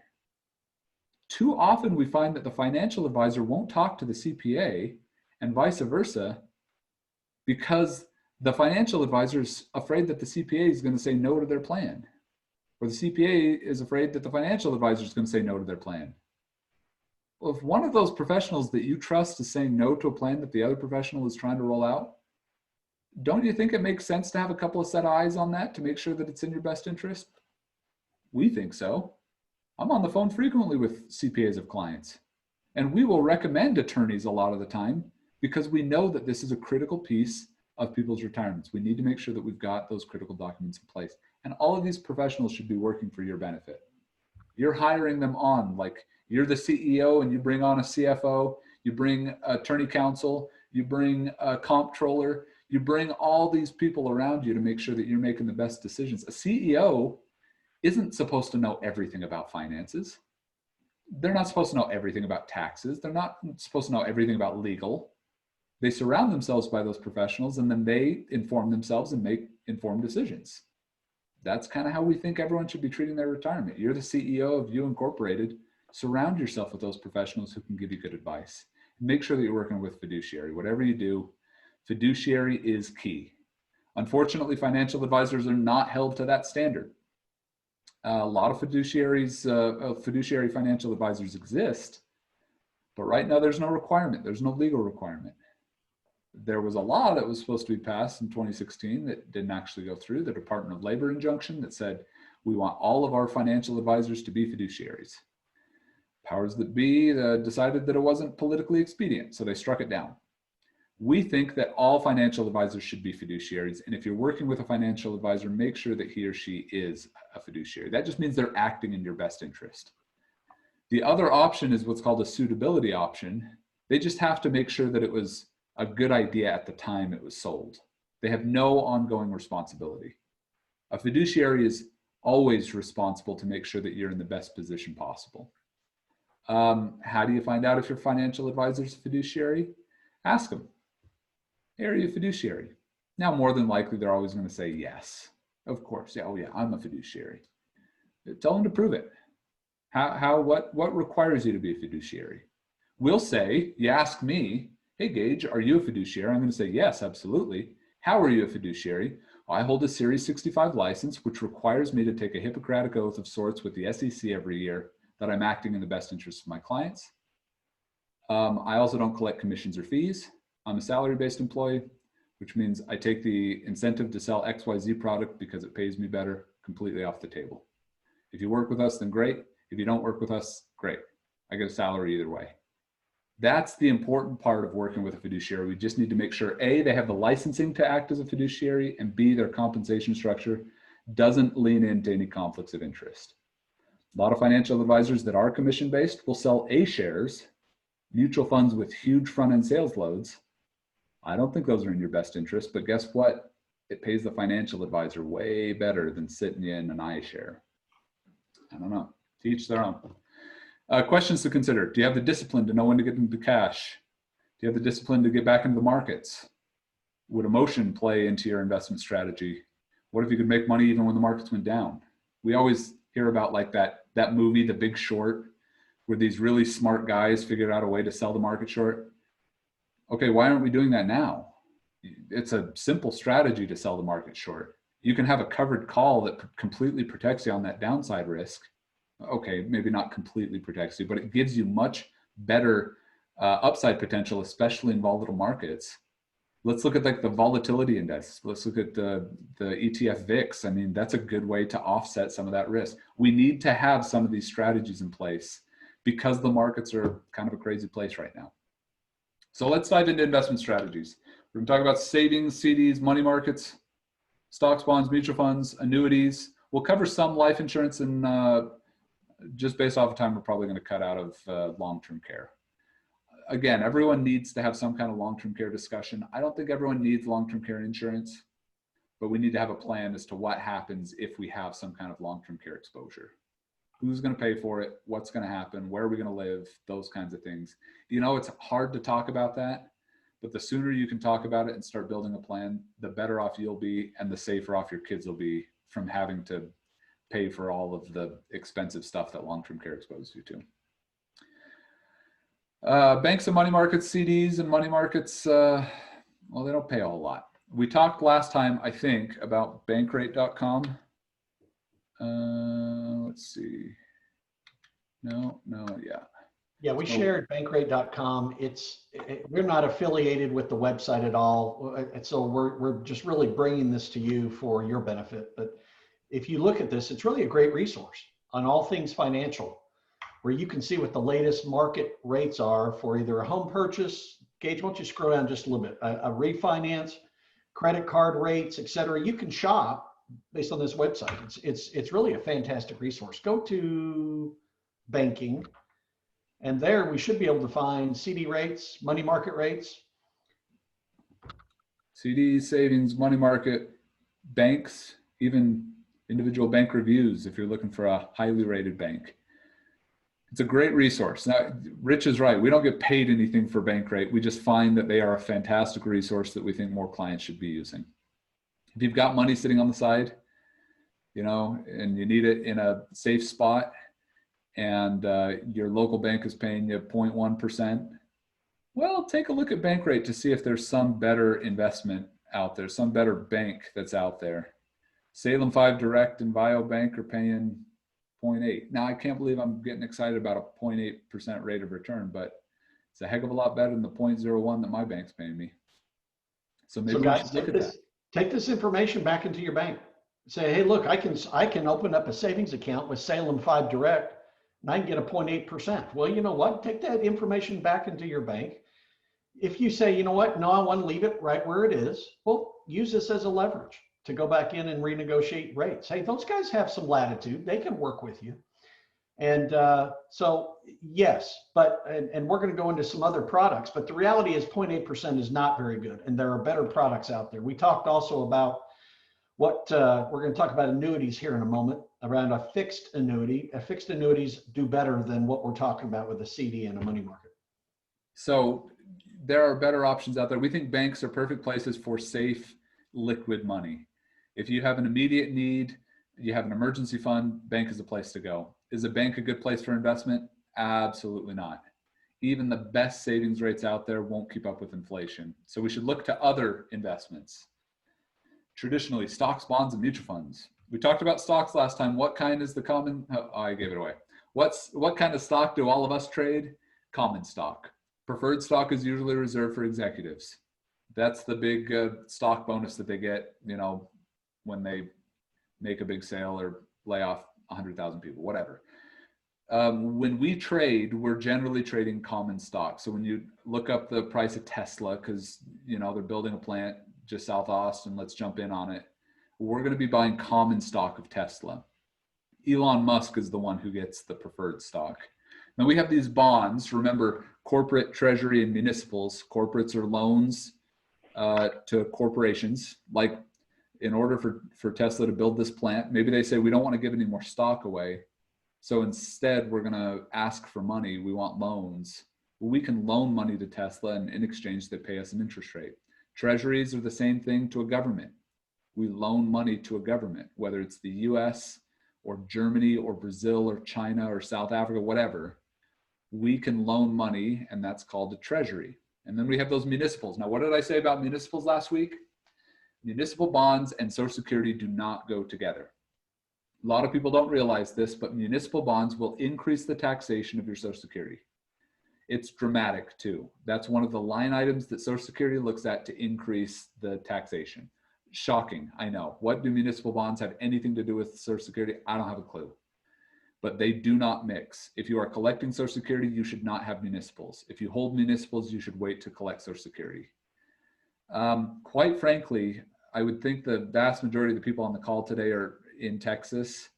Too often we find that the financial advisor won't talk to the CPA and vice versa because the financial advisor is afraid that the CPA is going to say no to their plan, or the CPA is afraid that the financial advisor is going to say no to their plan. Well, if one of those professionals that you trust is saying no to a plan that the other professional is trying to roll out, don't you think it makes sense to have a couple of set of eyes on that to make sure that it's in your best interest? We think so. I'm on the phone frequently with CPAs of clients, and we will recommend attorneys a lot of the time because we know that this is a critical piece of people's retirements. We need to make sure that we've got those critical documents in place. And all of these professionals should be working for your benefit. You're hiring them on, like you're the CEO and you bring on a CFO, you bring attorney counsel, you bring a comptroller, you bring all these people around you to make sure that you're making the best decisions. A CEO isn't supposed to know everything about finances. They're not supposed to know everything about taxes. They're not supposed to know everything about legal. They surround themselves by those professionals and then they inform themselves and make informed decisions. That's kind of how we think everyone should be treating their retirement. You're the CEO of You Incorporated. Surround yourself with those professionals who can give you good advice. Make sure that you're working with fiduciary. Whatever you do, fiduciary is key. Unfortunately, financial advisors are not held to that standard. A lot of fiduciary financial advisors exist, but right now there's no requirement. There's no legal requirement. There was a law that was supposed to be passed in 2016 that didn't actually go through, the Department of Labor injunction that said, we want all of our financial advisors to be fiduciaries. Powers that be decided that it wasn't politically expedient, so they struck it down. We think that all financial advisors should be fiduciaries. And if you're working with a financial advisor, make sure that he or she is a fiduciary. That just means they're acting in your best interest. The other option is what's called a suitability option. They just have to make sure that it was a good idea at the time it was sold. They have no ongoing responsibility. A fiduciary is always responsible to make sure that you're in the best position possible. How do you find out if your financial advisor is a fiduciary? Ask them. Hey, are you a fiduciary? Now, more than likely, they're always going to say yes. Of course. Yeah, oh yeah, I'm a fiduciary. Tell them to prove it. What requires you to be a fiduciary? We'll say, you ask me, hey, Gage, are you a fiduciary? I'm going to say, yes, absolutely. How are you a fiduciary? Well, I hold a Series 65 license, which requires me to take a Hippocratic oath of sorts with the SEC every year that I'm acting in the best interest of my clients. I also don't collect commissions or fees. I'm a salary-based employee, which means I take the incentive to sell XYZ product because it pays me better completely off the table. If you work with us, then great. If you don't work with us, great. I get a salary either way. That's the important part of working with a fiduciary. We just need to make sure, A, they have the licensing to act as a fiduciary, and B, their compensation structure doesn't lean into any conflicts of interest. A lot of financial advisors that are commission-based will sell A shares, mutual funds with huge front-end sales loads. I don't think those are in your best interest, but guess what? It pays the financial advisor way better than sitting in an iShare. I don't know, to each their own. Questions to consider. Do you have the discipline to know when to get into cash? Do you have the discipline to get back into the markets? Would emotion play into your investment strategy What if you could make money even when the markets went down? We always hear about like that movie, The Big Short, where these really smart guys figured out a way to sell the market short. Okay, why aren't we doing that now? It's a simple strategy to sell the market short. You can have a covered call that completely protects you on that downside risk. Okay, maybe not completely protects you, but it gives you much better upside potential, especially in volatile markets. Let's look at like the volatility index. Let's look at the ETF VIX. I mean, that's a good way to offset some of that risk. We need to have some of these strategies in place because the markets are kind of a crazy place right now. So let's dive into investment strategies. We're going to talk about savings, CDs, money markets, stocks, bonds, mutual funds, annuities. We'll cover some life insurance, and just based off of time, we're probably going to cut out of long-term care. Again, everyone needs to have some kind of long-term care discussion. I don't think everyone needs long-term care insurance, but we need to have a plan as to what happens if we have some kind of long-term care exposure. Who's going to pay for it? What's going to happen? Where are we going to live? Those kinds of things. You know, it's hard to talk about that, but the sooner you can talk about it and start building a plan, the better off you'll be and the safer off your kids will be from having to pay for all of the expensive stuff that long-term care exposes you to. Banks and money markets, CDs and money markets, well, they don't pay a whole lot. We talked last time, I think, about bankrate.com. Let's see. No, yeah. Yeah, we shared bankrate.com. We're not affiliated with the website at all. So we're just really bringing this to you for your benefit. But if you look at this, it's really a great resource on all things financial, where you can see what the latest market rates are for either a home purchase. Gage, why don't you scroll down just a little bit, a refinance, credit card rates, et cetera. You can shop based on this website. It's really a fantastic resource. Go to banking, and there we should be able to find CD rates, money market rates. CDs, savings, money market, banks, even individual bank reviews if you're looking for a highly rated bank. It's a great resource. Now, Rich is right. We don't get paid anything for Bankrate. We just find that they are a fantastic resource that we think more clients should be using. If you've got money sitting on the side, you know, and you need it in a safe spot, and your local bank is paying you 0.1%, well, take a look at Bankrate to see if there's some better investment out there, some better bank that's out there. Salem 5 Direct and BioBank are paying 0.8. Now, I can't believe I'm getting excited about a 0.8% rate of return, but it's a heck of a lot better than the 0.01 that my bank's paying me. So maybe we should look at that. Take this information back into your bank. Say, hey, look, I can open up a savings account with Salem 5 Direct, and I can get a 0.8%. Well, you know what? Take that information back into your bank. If you say, you know what, no, I want to leave it right where it is, well, use this as a leverage to go back in and renegotiate rates. Hey, those guys have some latitude. They can work with you. And so, yes, and we're going to go into some other products, but the reality is 0.8% is not very good. And there are better products out there. We talked also about what we're going to talk about annuities here in a moment, around a fixed annuity. Fixed annuities do better than what we're talking about with a CD and a money market. So there are better options out there. We think banks are perfect places for safe, liquid money. If you have an immediate need, you have an emergency fund, bank is a place to go. Is a bank a good place for investment? Absolutely not. Even the best savings rates out there won't keep up with inflation. So we should look to other investments. Traditionally, stocks, bonds, and mutual funds. We talked about stocks last time. What kind is the common? Oh, I gave it away. What kind of stock do all of us trade? Common stock. Preferred stock is usually reserved for executives. That's the big stock bonus that they get, you know, when they make a big sale or lay off 100,000 people, whatever. When we trade, we're generally trading common stock. So when you look up the price of Tesla, because, you know, they're building a plant just south of Austin, let's jump in on it. We're going to be buying common stock of Tesla. Elon Musk is the one who gets the preferred stock. Now we have these bonds. Remember, corporate, treasury, and municipals. Corporates are loans to corporations. Like, in order for Tesla to build this plant, maybe they say, we don't want to give any more stock away. So instead, we're going to ask for money. We want loans. Well, we can loan money to Tesla, and in exchange, they pay us an interest rate. Treasuries are the same thing to a government. we loan money to a government, whether it's the US or Germany or Brazil or China or South Africa, whatever. We can loan money, and that's called a treasury. And then we have those municipals. Now, what did I say about municipals last week? Municipal bonds and Social Security do not go together. A lot of people don't realize this, but municipal bonds will increase the taxation of your Social Security. It's dramatic too. That's one of the line items that Social Security looks at to increase the taxation. Shocking, I know. What do municipal bonds have anything to do with Social Security? I don't have a clue. But they do not mix. If you are collecting Social Security, you should not have municipals. If you hold municipals, you should wait to collect Social Security. Quite frankly, I would think the vast majority of the people on the call today are in Texas.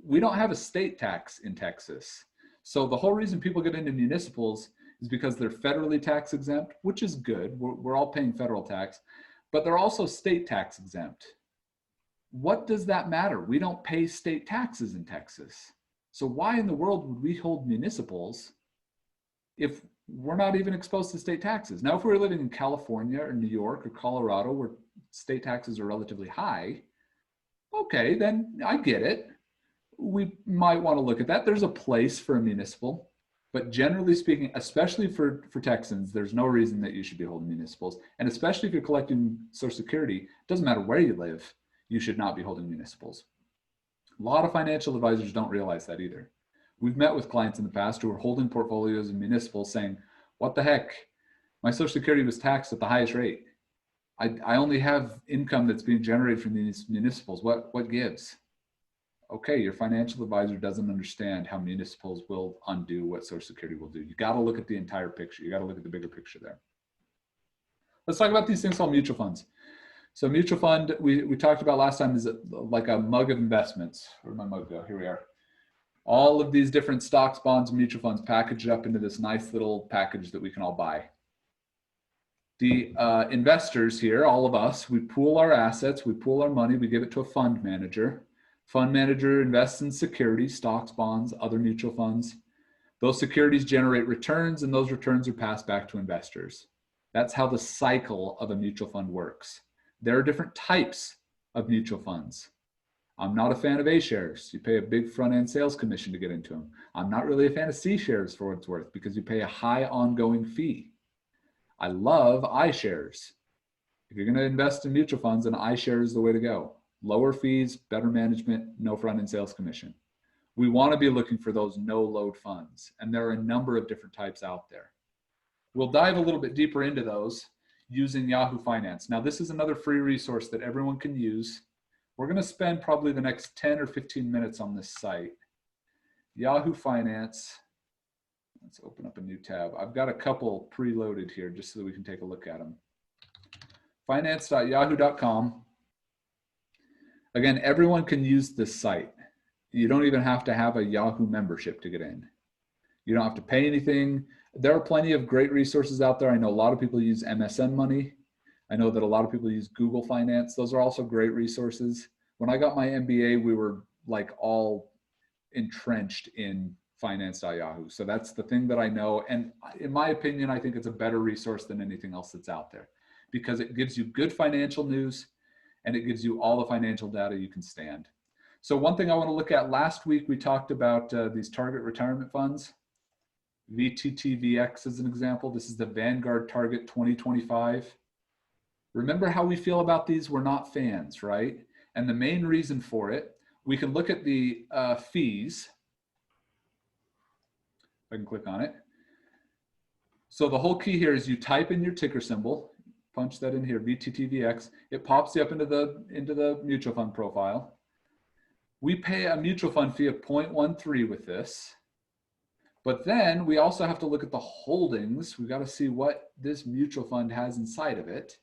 We don't have a state tax in Texas. So the whole reason people get into municipals is because they're federally tax exempt, which is good. We're all paying federal tax, but they're also state tax exempt. What does that matter? We don't pay state taxes in Texas. So why in the world would we hold municipals if we're not even exposed to state taxes? Now, if we were living in California or New York or Colorado, where state taxes are relatively high, okay, then I get it. We might want to look at that. There's a place for a municipal, but generally speaking, especially for Texans, there's no reason that you should be holding municipals. And especially if you're collecting Social Security, it doesn't matter where you live, you should not be holding municipals. A lot of financial advisors don't realize that either. We've met with clients in the past who are holding portfolios in municipals saying, what the heck? My Social Security was taxed at the highest rate. I only have income that's being generated from these municipals. What gives? Okay, your financial advisor doesn't understand how municipals will undo what Social Security will do. You got to look at the entire picture. You got to look at the bigger picture there. Let's talk about these things called mutual funds. So mutual fund, we talked about last time, is like a mug of investments. Where'd my mug go? Here we are. All of these different stocks, bonds, and mutual funds packaged up into this nice little package that we can all buy. The investors here, all of us, we pool our assets, we pool our money, we give it to a fund manager. Fund manager invests in securities, stocks, bonds, other mutual funds. Those securities generate returns, and those returns are passed back to investors. That's how the cycle of a mutual fund works. There are different types of mutual funds. I'm not a fan of A shares. You pay a big front-end sales commission to get into them. I'm not really a fan of C shares for what it's worth because you pay a high ongoing fee. I love iShares. If you're going to invest in mutual funds, then iShares is the way to go. Lower fees, better management, no front-end sales commission. We want to be looking for those no-load funds, and there are a number of different types out there. We'll dive a little bit deeper into those using Yahoo Finance. Now, this is another free resource that everyone can use. We're going to spend probably the next 10 or 15 minutes on this site. Yahoo Finance. Let's open up a new tab. I've got a couple preloaded here just so that we can take a look at them. Finance.yahoo.com. Again, everyone can use this site. You don't even have to have a Yahoo membership to get in. You don't have to pay anything. There are plenty of great resources out there. I know a lot of people use MSN Money. I know that a lot of people use Google Finance. Those are also great resources. When I got my MBA, we were like all entrenched in finance.yahoo. So that's the thing that I know. And in my opinion, I think it's a better resource than anything else that's out there because it gives you good financial news and it gives you all the financial data you can stand. So one thing I want to look at, last week we talked about these target retirement funds. VTTVX is an example. This is the Vanguard Target 2025. Remember how we feel about these? We're not fans, right? And the main reason for it, we can look at the fees. I can click on it. So the whole key here is you type in your ticker symbol, punch that in here, VTTVX. It pops you up into the mutual fund profile. We pay a mutual fund fee of 0.13 with this. But then we also have to look at the holdings. We've got to see what this mutual fund has inside of it.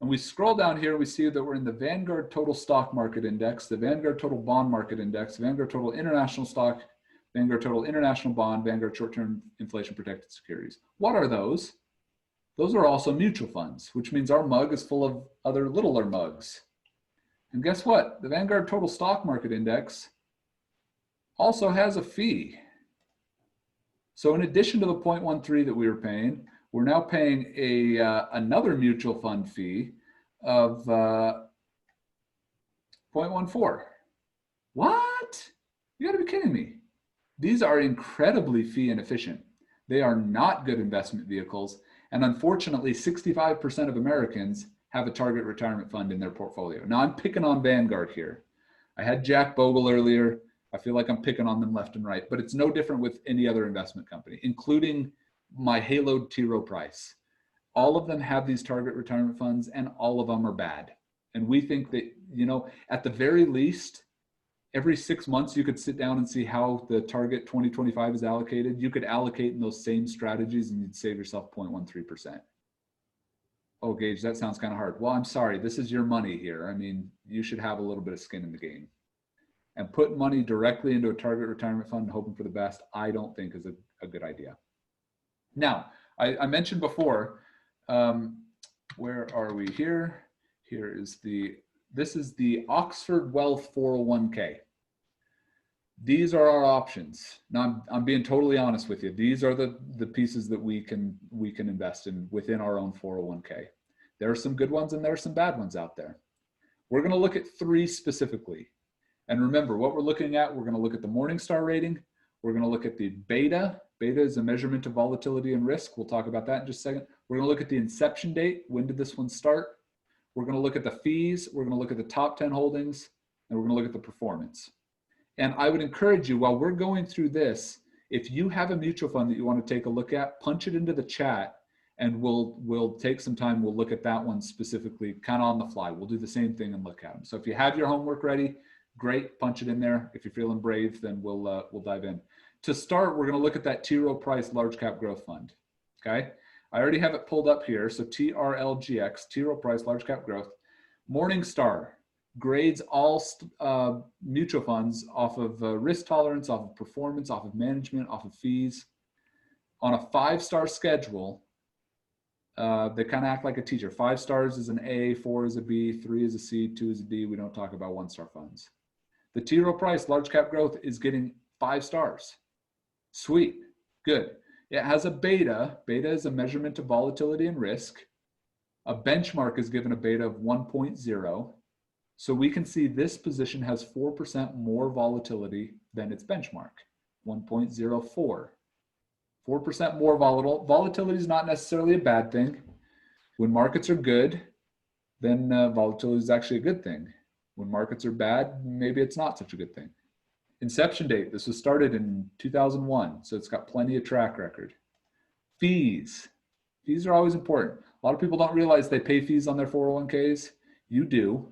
And we scroll down here, we see that we're in the Vanguard Total Stock Market Index, the Vanguard Total Bond Market Index, Vanguard Total International Stock, Vanguard Total International Bond, Vanguard Short-Term Inflation Protected Securities. What are those? Those are also mutual funds, which means our mug is full of other littler mugs. And guess what? The Vanguard Total Stock Market Index also has a fee. So in addition to the 0.13 that we were paying, we're now paying another mutual fund fee of 0.14. What? You got to be kidding me. These are incredibly fee inefficient. They are not good investment vehicles. And unfortunately, 65% of Americans have a target retirement fund in their portfolio. Now, I'm picking on Vanguard here. I had Jack Bogle earlier. I feel like I'm picking on them left and right, but it's no different with any other investment company, including my Halo T. Rowe Price. All of them have these target retirement funds, and all of them are bad. And we think that, you know, at the very least, every 6 months, you could sit down and see how the target 2025 is allocated. You could allocate in those same strategies and you'd save yourself 0.13%. Oh, Gage, that sounds kind of hard. Well, I'm sorry. This is your money here. I mean, you should have a little bit of skin in the game. And put money directly into a target retirement fund and hoping for the best, I don't think is a good idea. Now, I mentioned before, where are we here? Here is this is the Oxford Wealth 401k. These are our options. Now, I'm being totally honest with you. These are the pieces that we can invest in within our own 401k. There are some good ones and there are some bad ones out there. We're going to look at 3 specifically. And remember, what we're looking at, we're going to look at the Morningstar rating. We're going to look at the beta. Beta is a measurement of volatility and risk. We'll talk about that in just a second. We're going to look at the inception date. When did this one start? We're going to look at the fees. We're going to look at the top 10 holdings, and we're going to look at the performance. And I would encourage you, while we're going through this, if you have a mutual fund that you want to take a look at, punch it into the chat, and we'll take some time. We'll look at that one specifically, kind of on the fly. We'll do the same thing and look at them. So if you have your homework ready, great, punch it in there. If you're feeling brave, then we'll dive in. To start, we're going to look at that T. Rowe Price Large Cap Growth Fund. Okay, I already have it pulled up here. So TRLGX, T. Rowe Price Large Cap Growth. Morningstar grades all mutual funds off of risk tolerance, off of performance, off of management, off of fees. On a 5-star schedule, they kind of act like a teacher. 5 stars is an A, 4 is a B, 3 is a C, 2 is a D. We don't talk about 1-star funds. The T. Rowe Price Large Cap Growth is getting 5 stars. Sweet, good. It has a beta. Beta is a measurement of volatility and risk. A benchmark is given a beta of 1.0. So we can see this position has 4% more volatility than its benchmark, 1.04. 4% more volatile. Volatility is not necessarily a bad thing. When markets are good, then volatility is actually a good thing. When markets are bad, maybe it's not such a good thing. Inception date, this was started in 2001, so it's got plenty of track record. Fees. Fees are always important. A lot of people don't realize they pay fees on their 401ks. You do.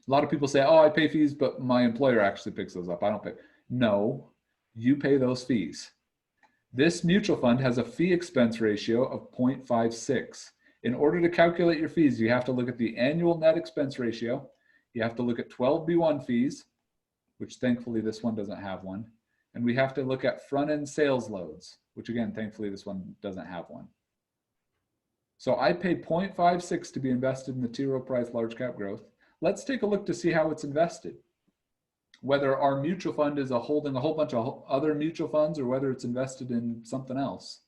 A lot of people say, oh, I pay fees, but my employer actually picks those up. I don't pay. No, you pay those fees. This mutual fund has a fee expense ratio of 0.56. In order to calculate your fees, you have to look at the annual net expense ratio. You have to look at 12B1 fees, which thankfully this one doesn't have one. And we have to look at front-end sales loads, which again, thankfully this one doesn't have one. So I pay 0.56 to be invested in the T. Rowe Price Large Cap Growth. Let's take a look to see how it's invested. Whether our mutual fund is holding a whole bunch of other mutual funds or whether it's invested in something else.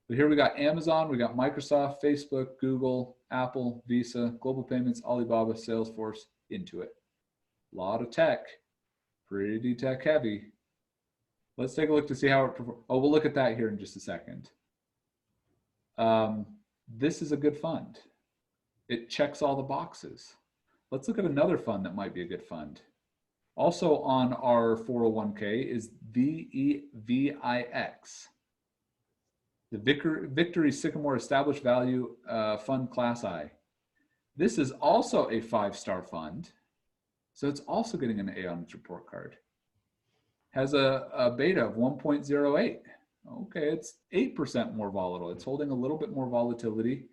But here we got Amazon, we got Microsoft, Facebook, Google, Apple, Visa, Global Payments, Alibaba, Salesforce, Intuit. A lot of tech, pretty tech heavy. Let's take a look to see how it performs. Oh, we'll look at that here in just a second. This is a good fund. It checks all the boxes. Let's look at another fund that might be a good fund. Also on our 401k is VEVIX, the Victory Sycamore Established Value Fund Class I. This is also a 5-star fund, so it's also getting an A on its report card. Has a beta of 1.08. Okay, it's 8% more volatile. It's holding a little bit more volatility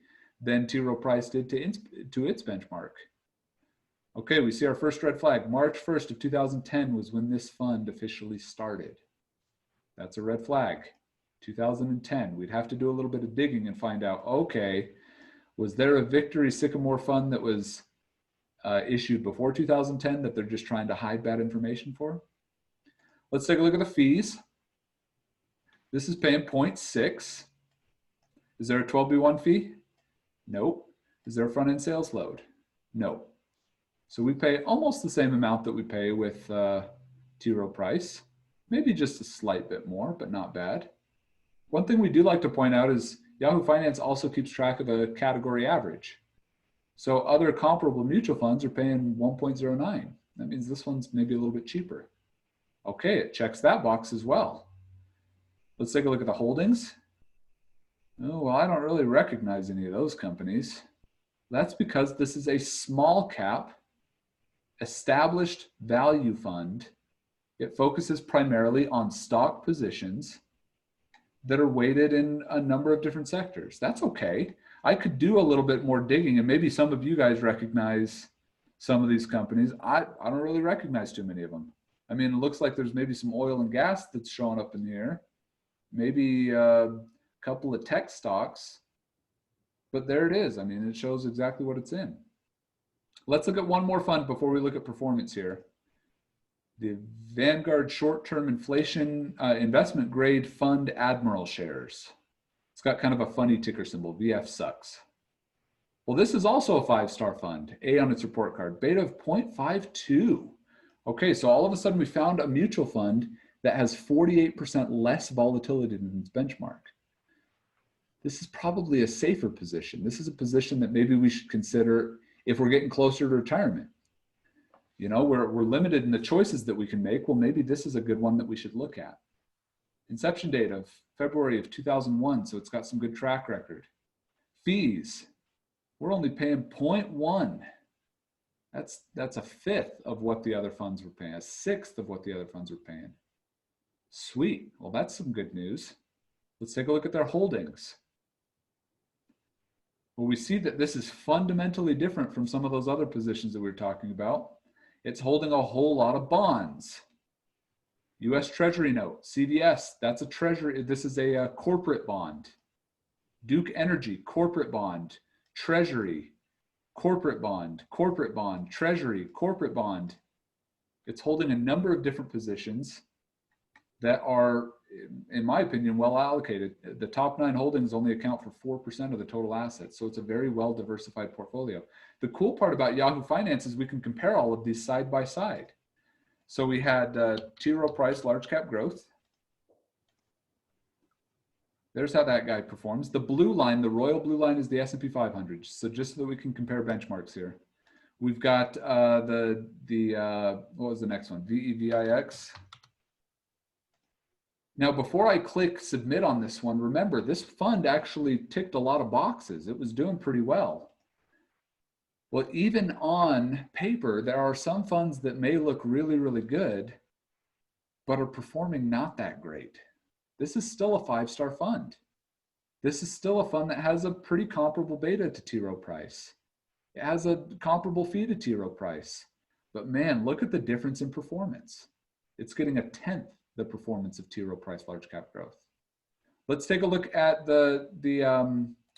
than T. Rowe Price did to its benchmark. Okay, we see our first red flag. March 1st of 2010 was when this fund officially started. That's a red flag. 2010. We'd have to do a little bit of digging and find out, okay, was there a Victory Sycamore fund that was issued before 2010 that they're just trying to hide that information for? Let's take a look at the fees. This is paying 0.6. Is there a 12B1 fee? Nope. Is there a front-end sales load? No. So we pay almost the same amount that we pay with T. Rowe Price, maybe just a slight bit more, but not bad. One thing we do like to point out is Yahoo Finance also keeps track of a category average. So other comparable mutual funds are paying 1.09. That means this one's maybe a little bit cheaper. Okay, it checks that box as well. Let's take a look at the holdings. Oh, well, I don't really recognize any of those companies. That's because this is a small cap, established value fund. It focuses primarily on stock positions that are weighted in a number of different sectors. That's okay. I could do a little bit more digging, and maybe some of you guys recognize some of these companies. I don't really recognize too many of them. I mean, it looks like there's maybe some oil and gas that's showing up in here, maybe a couple of tech stocks, but there it is. I mean, it shows exactly what it's in. Let's look at one more fund before we look at performance here. The Vanguard Short-Term Inflation Investment Grade Fund Admiral Shares. It's got kind of a funny ticker symbol, VF sucks. Well, this is also a 5-star fund, A on its report card, beta of 0.52. Okay, so all of a sudden we found a mutual fund that has 48% less volatility than its benchmark. This is probably a safer position. This is a position that maybe we should consider if we're getting closer to retirement. You know, we're limited in the choices that we can make. Well, maybe this is a good one that we should look at. Inception date of February of 2001, so it's got some good track record. Fees, we're only paying 0.1. That's a fifth of what the other funds were paying, a sixth of what the other funds were paying. Sweet, well, that's some good news. Let's take a look at their holdings. Well, we see that this is fundamentally different from some of those other positions that we were talking about. It's holding a whole lot of bonds. U.S. Treasury note, CDS, that's a treasury. This is a corporate bond. Duke Energy, corporate bond. Treasury, corporate bond, treasury, corporate bond. It's holding a number of different positions that are, in my opinion, well allocated. The top 9 holdings only account for 4% of the total assets. So it's a very well diversified portfolio. The cool part about Yahoo Finance is we can compare all of these side by side. So we had T. Rowe Price large cap growth. There's how that guy performs. The blue line, the royal blue line, is the S&P 500. So just so that we can compare benchmarks here. We've got what was the next one? VEVIX. Now, before I click submit on this one, remember this fund actually ticked a lot of boxes. It was doing pretty well. Well, even on paper, there are some funds that may look really, really good, but are performing not that great. This is still a 5-star fund. This is still a fund that has a pretty comparable beta to T. Rowe Price. It has a comparable fee to T. Rowe Price. But man, look at the difference in performance. It's getting a 10th the performance of T. Rowe Price large cap growth. Let's take a look at the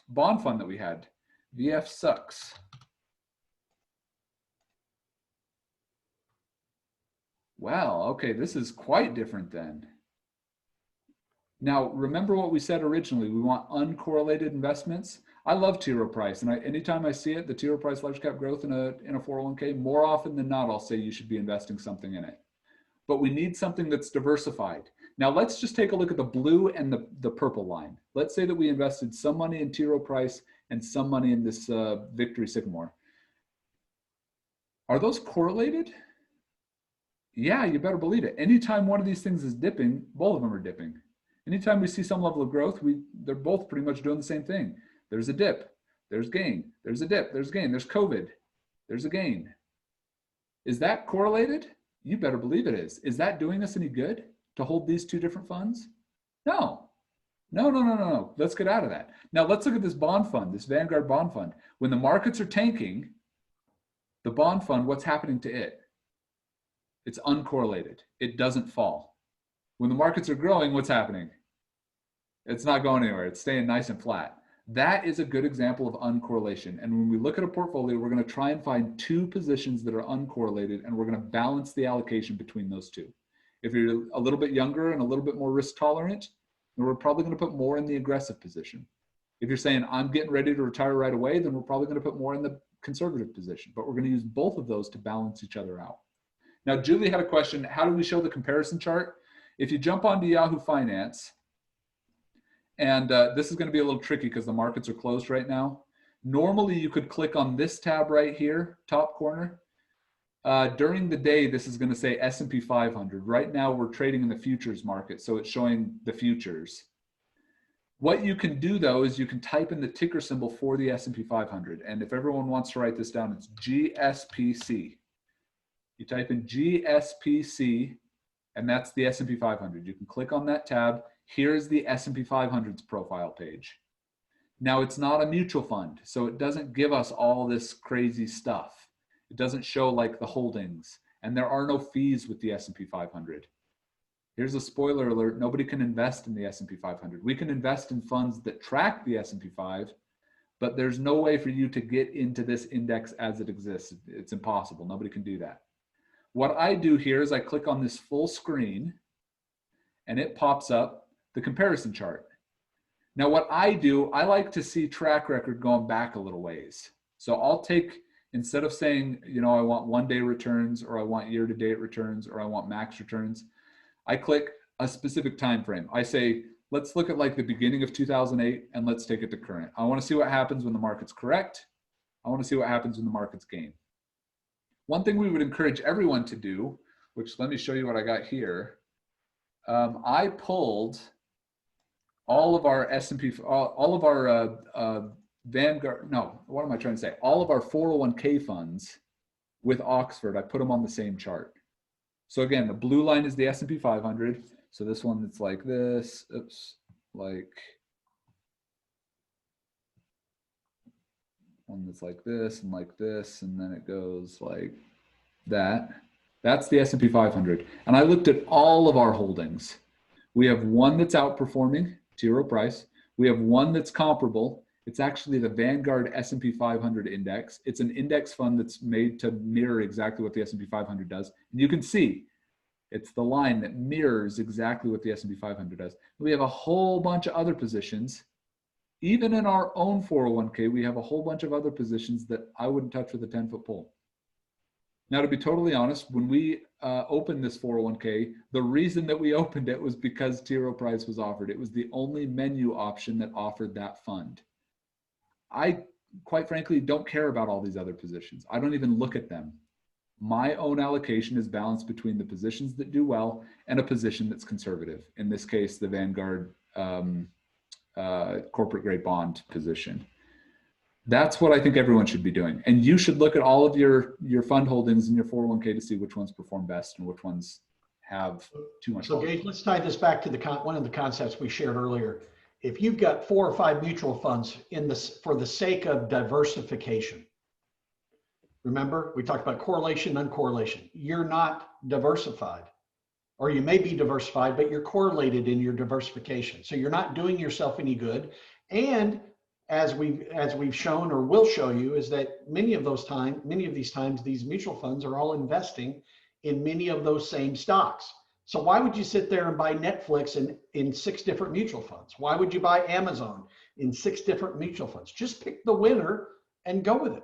bond fund that we had. VF sucks. Wow, okay, this is quite different then. Now, remember what we said originally, we want uncorrelated investments. I love T. Rowe Price, and anytime I see it, the T. Rowe Price large cap growth in a 401k, more often than not, I'll say you should be investing something in it. But we need something that's diversified. Now, let's just take a look at the blue and the purple line. Let's say that we invested some money in T. Rowe Price and some money in this Victory Sycamore. Are those correlated? Yeah, you better believe it. Anytime one of these things is dipping, both of them are dipping. Anytime we see some level of growth, they're both pretty much doing the same thing. There's a dip, there's gain, there's a dip, there's gain, there's COVID, there's a gain. Is that correlated? You better believe it is. Is that doing us any good to hold these two different funds? No. No. Let's get out of that. Now let's look at this bond fund, this Vanguard bond fund. When the markets are tanking, the bond fund, what's happening to it? It's uncorrelated. It doesn't fall. When the markets are growing, what's happening? It's not going anywhere. It's staying nice and flat. That is a good example of uncorrelation. And when we look at a portfolio, we're going to try and find 2 positions that are uncorrelated, and we're going to balance the allocation between those 2. If you're a little bit younger and a little bit more risk tolerant, we're probably going to put more in the aggressive position. If you're saying, I'm getting ready to retire right away, then we're probably going to put more in the conservative position, but we're going to use both of those to balance each other out. Now, Julie had a question. How do we show the comparison chart? If you jump onto Yahoo Finance, and this is going to be a little tricky because the markets are closed right now. Normally, you could click on this tab right here, top corner. During the day, this is going to say S&P 500. Right now, we're trading in the futures market, so it's showing the futures. What you can do, though, is you can type in the ticker symbol for the S&P 500. And if everyone wants to write this down, it's GSPC. You type in GSPC, and that's the S&P 500. You can click on that tab. Here's the S&P 500's profile page. Now, it's not a mutual fund, so it doesn't give us all this crazy stuff. It doesn't show like the holdings, and there are no fees with the S&P 500. Here's a spoiler alert. Nobody can invest in the S&P 500. We can invest in funds that track the S&P 5, but there's no way for you to get into this index as it exists. It's impossible. Nobody can do that. What I do here is I click on this full screen, and it pops up the comparison chart. Now, what I do, I like to see track record going back a little ways. So I'll take, instead of saying, you know, I want one-day returns, or I want year-to-date returns, or I want max returns, I click a specific time frame. I say, let's look at like the beginning of 2008, and let's take it to current. I want to see what happens when the market's correct. I want to see what happens when the market's gain. One thing we would encourage everyone to do, which let me show you what I got here. I pulled all of our S&P, all of our Vanguard, no, what am I trying to say? All of our 401k funds with Oxford, I put them on the same chart. So again, the blue line is the S&P 500. So this one that's like this, oops, like one that's like this, and then it goes like that. That's the S&P 500. And I looked at all of our holdings. We have one that's outperforming, T. Rowe Price. We have one that's comparable. It's actually the Vanguard S&P 500 index. It's an index fund that's made to mirror exactly what the S&P 500 does. And you can see it's the line that mirrors exactly what the S&P 500 does. We have a whole bunch of other positions. Even in our own 401k, we have a whole bunch of other positions that I wouldn't touch with a 10-foot pole. Now, to be totally honest, when we opened this 401k, the reason that we opened it was because T. Rowe Price was offered. It was the only menu option that offered that fund. I, quite frankly, don't care about all these other positions. I don't even look at them. My own allocation is balanced between the positions that do well and a position that's conservative. In this case, the Vanguard corporate grade bond position. That's what I think everyone should be doing. And you should look at all of your fund holdings in your 401k to see which ones perform best and which ones have too much. So Gage, let's tie this back to one of the concepts we shared earlier. If you've got 4 or 5 mutual funds for the sake of diversification, remember we talked about correlation, uncorrelation. You're not diversified, or you may be diversified, but you're correlated in your diversification. So you're not doing yourself any good. And as we've shown or will show you, is that many of these times, these mutual funds are all investing in many of those same stocks. So why would you sit there and buy Netflix in 6 different mutual funds? Why would you buy Amazon in 6 different mutual funds? Just pick the winner and go with it.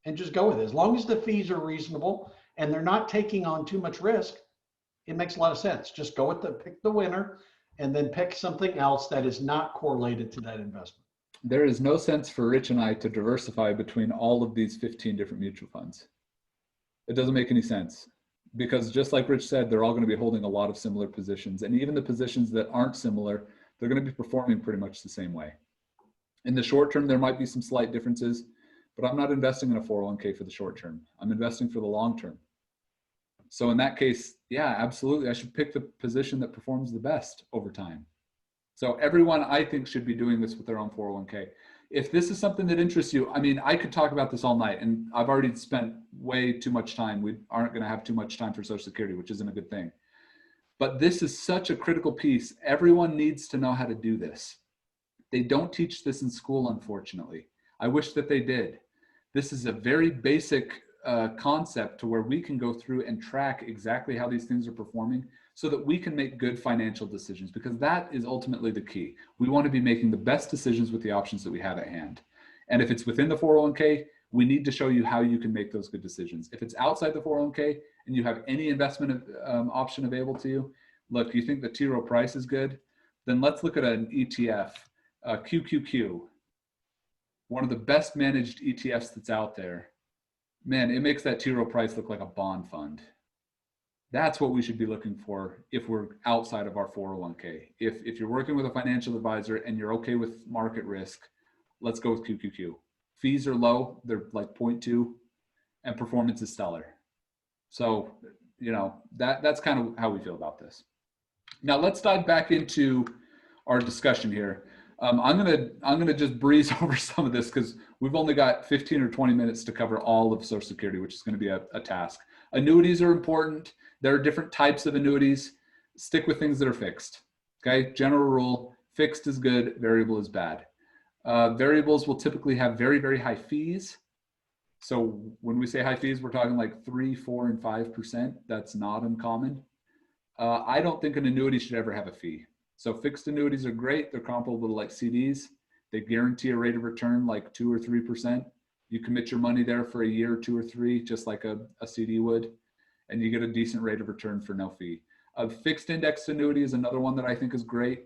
And just go with it. As long as the fees are reasonable and they're not taking on too much risk, it makes a lot of sense. Just go with pick the winner and then pick something else that is not correlated to that investment. There is no sense for Rich and I to diversify between all of these 15 different mutual funds. It doesn't make any sense because just like Rich said, they're all going to be holding a lot of similar positions. And even the positions that aren't similar, they're going to be performing pretty much the same way. In the short term, there might be some slight differences, but I'm not investing in a 401k for the short term. I'm investing for the long term. So in that case, yeah, absolutely. I should pick the position that performs the best over time. So everyone, I think, should be doing this with their own 401k. If this is something that interests you, I mean, I could talk about this all night, and I've already spent way too much time. We aren't going to have too much time for Social Security, which isn't a good thing. But this is such a critical piece. Everyone needs to know how to do this. They don't teach this in school, unfortunately. I wish that they did. This is a very basic concept to where we can go through and track exactly how these things are performing so that we can make good financial decisions, because that is ultimately the key. We want to be making the best decisions with the options that we have at hand. And if it's within the 401k, We need to show you how you can make those good decisions. If it's outside the 401k and you have any investment option available to you, look, you think the T. Rowe Price is good, then let's look at an ETF, QQQ, one of the best managed ETFs that's out there. Man, it makes that T. Rowe Price look like a bond fund. That's what we should be looking for if we're outside of our 401k. If you're working with a financial advisor and you're okay with market risk, let's go with QQQ. Fees are low, they're like 0.2, and performance is stellar. So, you know, that's kind of how we feel about this. Now let's dive back into our discussion here. I'm gonna just breeze over some of this because we've only got 15 or 20 minutes to cover all of Social Security, which is going to be a task. Annuities are important. There are different types of annuities. Stick with things that are fixed. Okay, general rule: fixed is good, variable is bad. Variables will typically have very, very high fees. So when we say high fees, we're talking like 3, 4, and 5%. That's not uncommon. I don't think an annuity should ever have a fee. So fixed annuities are great. They're comparable to like CDs. They guarantee a rate of return like 2 or 3%. You commit your money there for a year, 2 or 3, just like a CD would, and you get a decent rate of return for no fee. A fixed index annuity is another one that I think is great.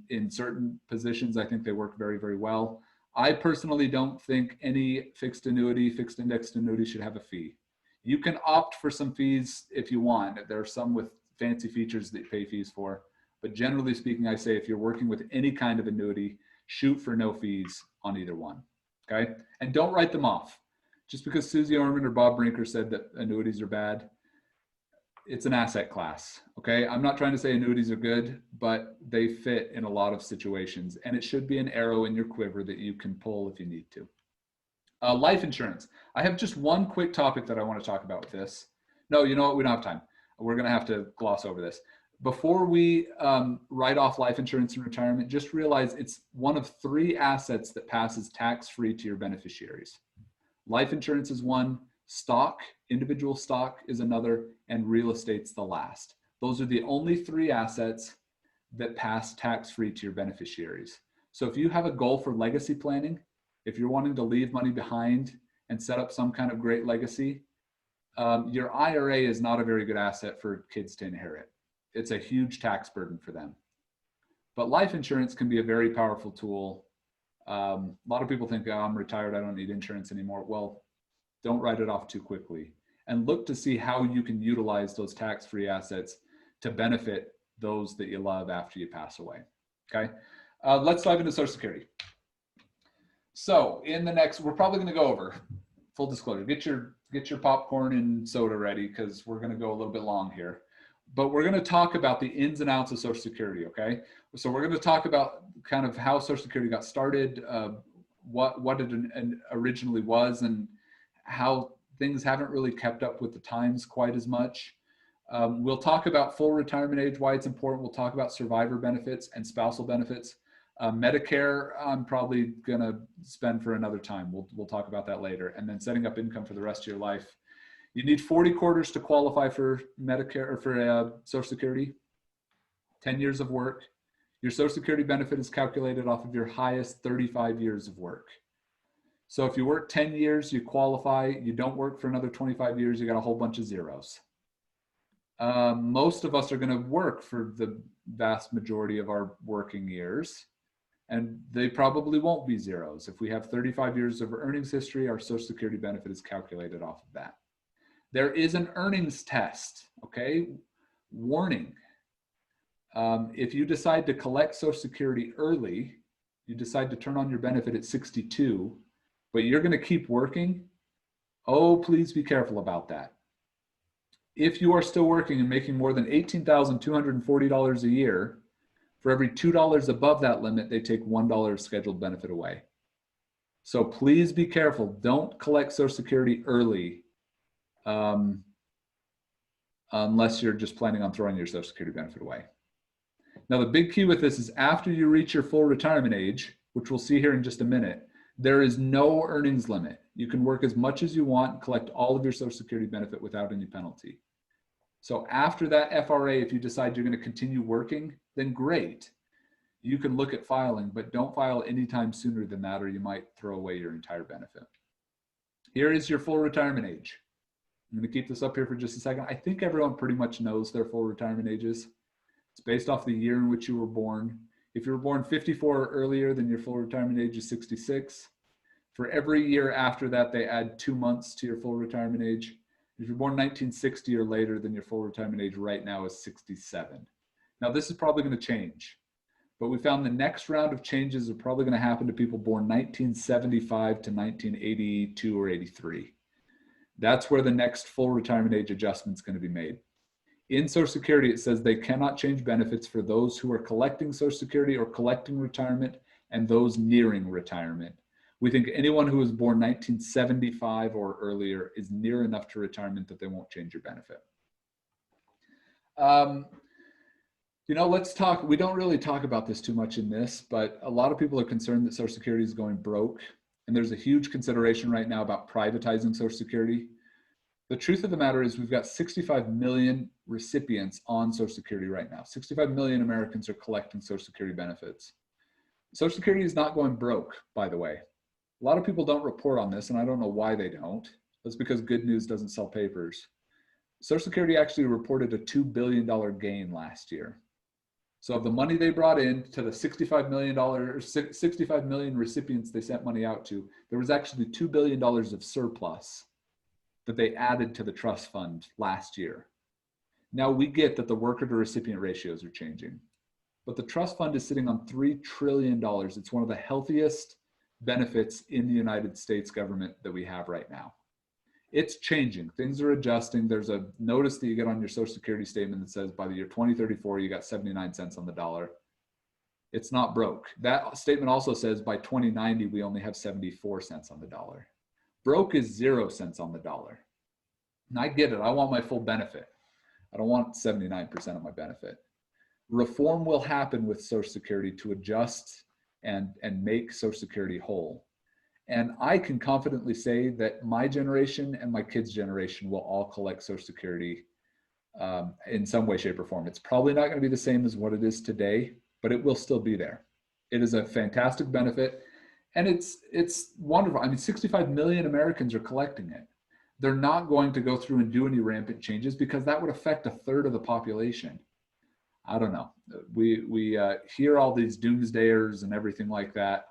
In certain positions, I think they work very, very well. I personally don't think any fixed indexed annuity should have a fee. You can opt for some fees if you want. There are some with fancy features that you pay fees for. But generally speaking, I say if you're working with any kind of annuity, shoot for no fees on either one, okay? And don't write them off. Just because Susie Orman or Bob Brinker said that annuities are bad, it's an asset class, okay? I'm not trying to say annuities are good, but they fit in a lot of situations. And it should be an arrow in your quiver that you can pull if you need to. Life insurance. I have just one quick topic that I want to talk about with this. No, you know what? We don't have time. We're going to have to gloss over this. Before we write off life insurance in retirement, just realize it's one of 3 assets that passes tax-free to your beneficiaries. Life insurance is one, stock, individual stock is another, and real estate's the last. Those are the only 3 assets that pass tax-free to your beneficiaries. So if you have a goal for legacy planning, if you're wanting to leave money behind and set up some kind of great legacy, your IRA is not a very good asset for kids to inherit. It's a huge tax burden for them. But life insurance can be a very powerful tool. A lot of people think, oh, I'm retired, I don't need insurance anymore. Well, don't write it off too quickly. And look to see how you can utilize those tax-free assets to benefit those that you love after you pass away, okay? Let's dive into Social Security. So in the next, we're probably gonna go over, full disclosure, get your popcorn and soda ready because we're gonna go a little bit long here. But we're going to talk about the ins and outs of Social Security, okay? So we're going to talk about kind of how Social Security got started, what it originally was, and how things haven't really kept up with the times quite as much. We'll talk about full retirement age, why it's important. We'll talk about survivor benefits and spousal benefits. Medicare, I'm probably going to spend for another time. We'll talk about that later. And then setting up income for the rest of your life. You need 40 quarters to qualify for Medicare or for Social Security, 10 years of work. Your Social Security benefit is calculated off of your highest 35 years of work. So if you work 10 years, you qualify. You don't work for another 25 years, you got a whole bunch of zeros. Most of us are going to work for the vast majority of our working years, and they probably won't be zeros. If we have 35 years of earnings history, our Social Security benefit is calculated off of that. There is an earnings test, okay? Warning. If you decide to collect Social Security early, you decide to turn on your benefit at 62, but you're going to keep working, oh, please be careful about that. If you are still working and making more than $18,240 a year, for every $2 above that limit, they take $1 scheduled benefit away. So please be careful. Don't collect Social Security early unless you're just planning on throwing your Social Security benefit away. Now, the big key with this is after you reach your full retirement age, which we'll see here in just a minute, there is no earnings limit. You can work as much as you want and collect all of your Social Security benefit without any penalty. So after that FRA, if you decide you're going to continue working, then great. You can look at filing, but don't file anytime sooner than that, or you might throw away your entire benefit. Here is your full retirement age. I'm going to keep this up here for just a second. I think everyone pretty much knows their full retirement ages. It's based off the year in which you were born. If you were born 54 or earlier, then your full retirement age is 66. For every year after that, they add 2 months to your full retirement age. If you're born 1960 or later, then your full retirement age right now is 67. Now, this is probably going to change, but we found the next round of changes are probably going to happen to people born 1975 to 1982 or 83. That's where the next full retirement age adjustment is going to be made. In Social Security, it says they cannot change benefits for those who are collecting Social Security or collecting retirement and those nearing retirement. We think anyone who was born 1975 or earlier is near enough to retirement that they won't change your benefit. Let's talk, we don't really talk about this too much in this, but a lot of people are concerned that Social Security is going broke. And there's a huge consideration right now about privatizing Social Security. The truth of the matter is we've got 65 million recipients on Social Security right now. 65 million Americans are collecting Social Security benefits. Social Security is not going broke, by the way. A lot of people don't report on this, and I don't know why they don't. That's because good news doesn't sell papers. Social Security actually reported a $2 billion gain last year. So of the money they brought in to the $65 million recipients they sent money out to, there was actually $2 billion of surplus that they added to the trust fund last year. Now we get that the worker to recipient ratios are changing, but the trust fund is sitting on $3 trillion. It's one of the healthiest benefits in the United States government that we have right now. It's changing. Things are adjusting. There's a notice that you get on your Social Security statement that says by the year 2034, you got 79 cents on the dollar. It's not broke. That statement also says by 2090, we only have 74 cents on the dollar. Broke is 0 cents on the dollar. And I get it. I want my full benefit. I don't want 79% of my benefit. Reform will happen with Social Security to adjust and make Social Security whole. And I can confidently say that my generation and my kids' generation will all collect Social Security in some way, shape, or form. It's probably not going to be the same as what it is today, but it will still be there. It is a fantastic benefit, and it's wonderful. I mean, 65 million Americans are collecting it. They're not going to go through and do any rampant changes because that would affect a third of the population. I don't know. We hear all these doomsdayers and everything like that.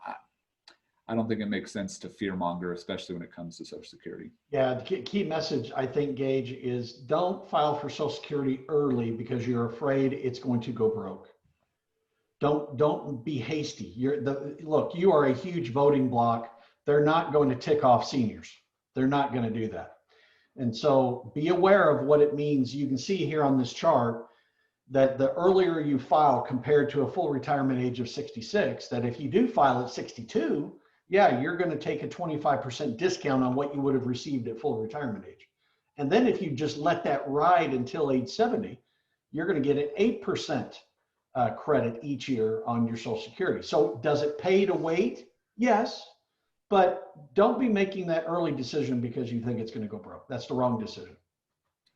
I don't think it makes sense to fearmonger, especially when it comes to Social Security. Yeah, the key message, I think, Gage, is don't file for Social Security early because you're afraid it's going to go broke. Don't be hasty. Look, you are a huge voting block. They're not going to tick off seniors. They're not going to do that. And so be aware of what it means. You can see here on this chart that the earlier you file compared to a full retirement age of 66, that if you do file at 62, yeah, you're going to take a 25% discount on what you would have received at full retirement age. And then if you just let that ride until age 70, you're going to get an 8% credit each year on your Social Security. So does it pay to wait? Yes, but don't be making that early decision because you think it's going to go broke. That's the wrong decision.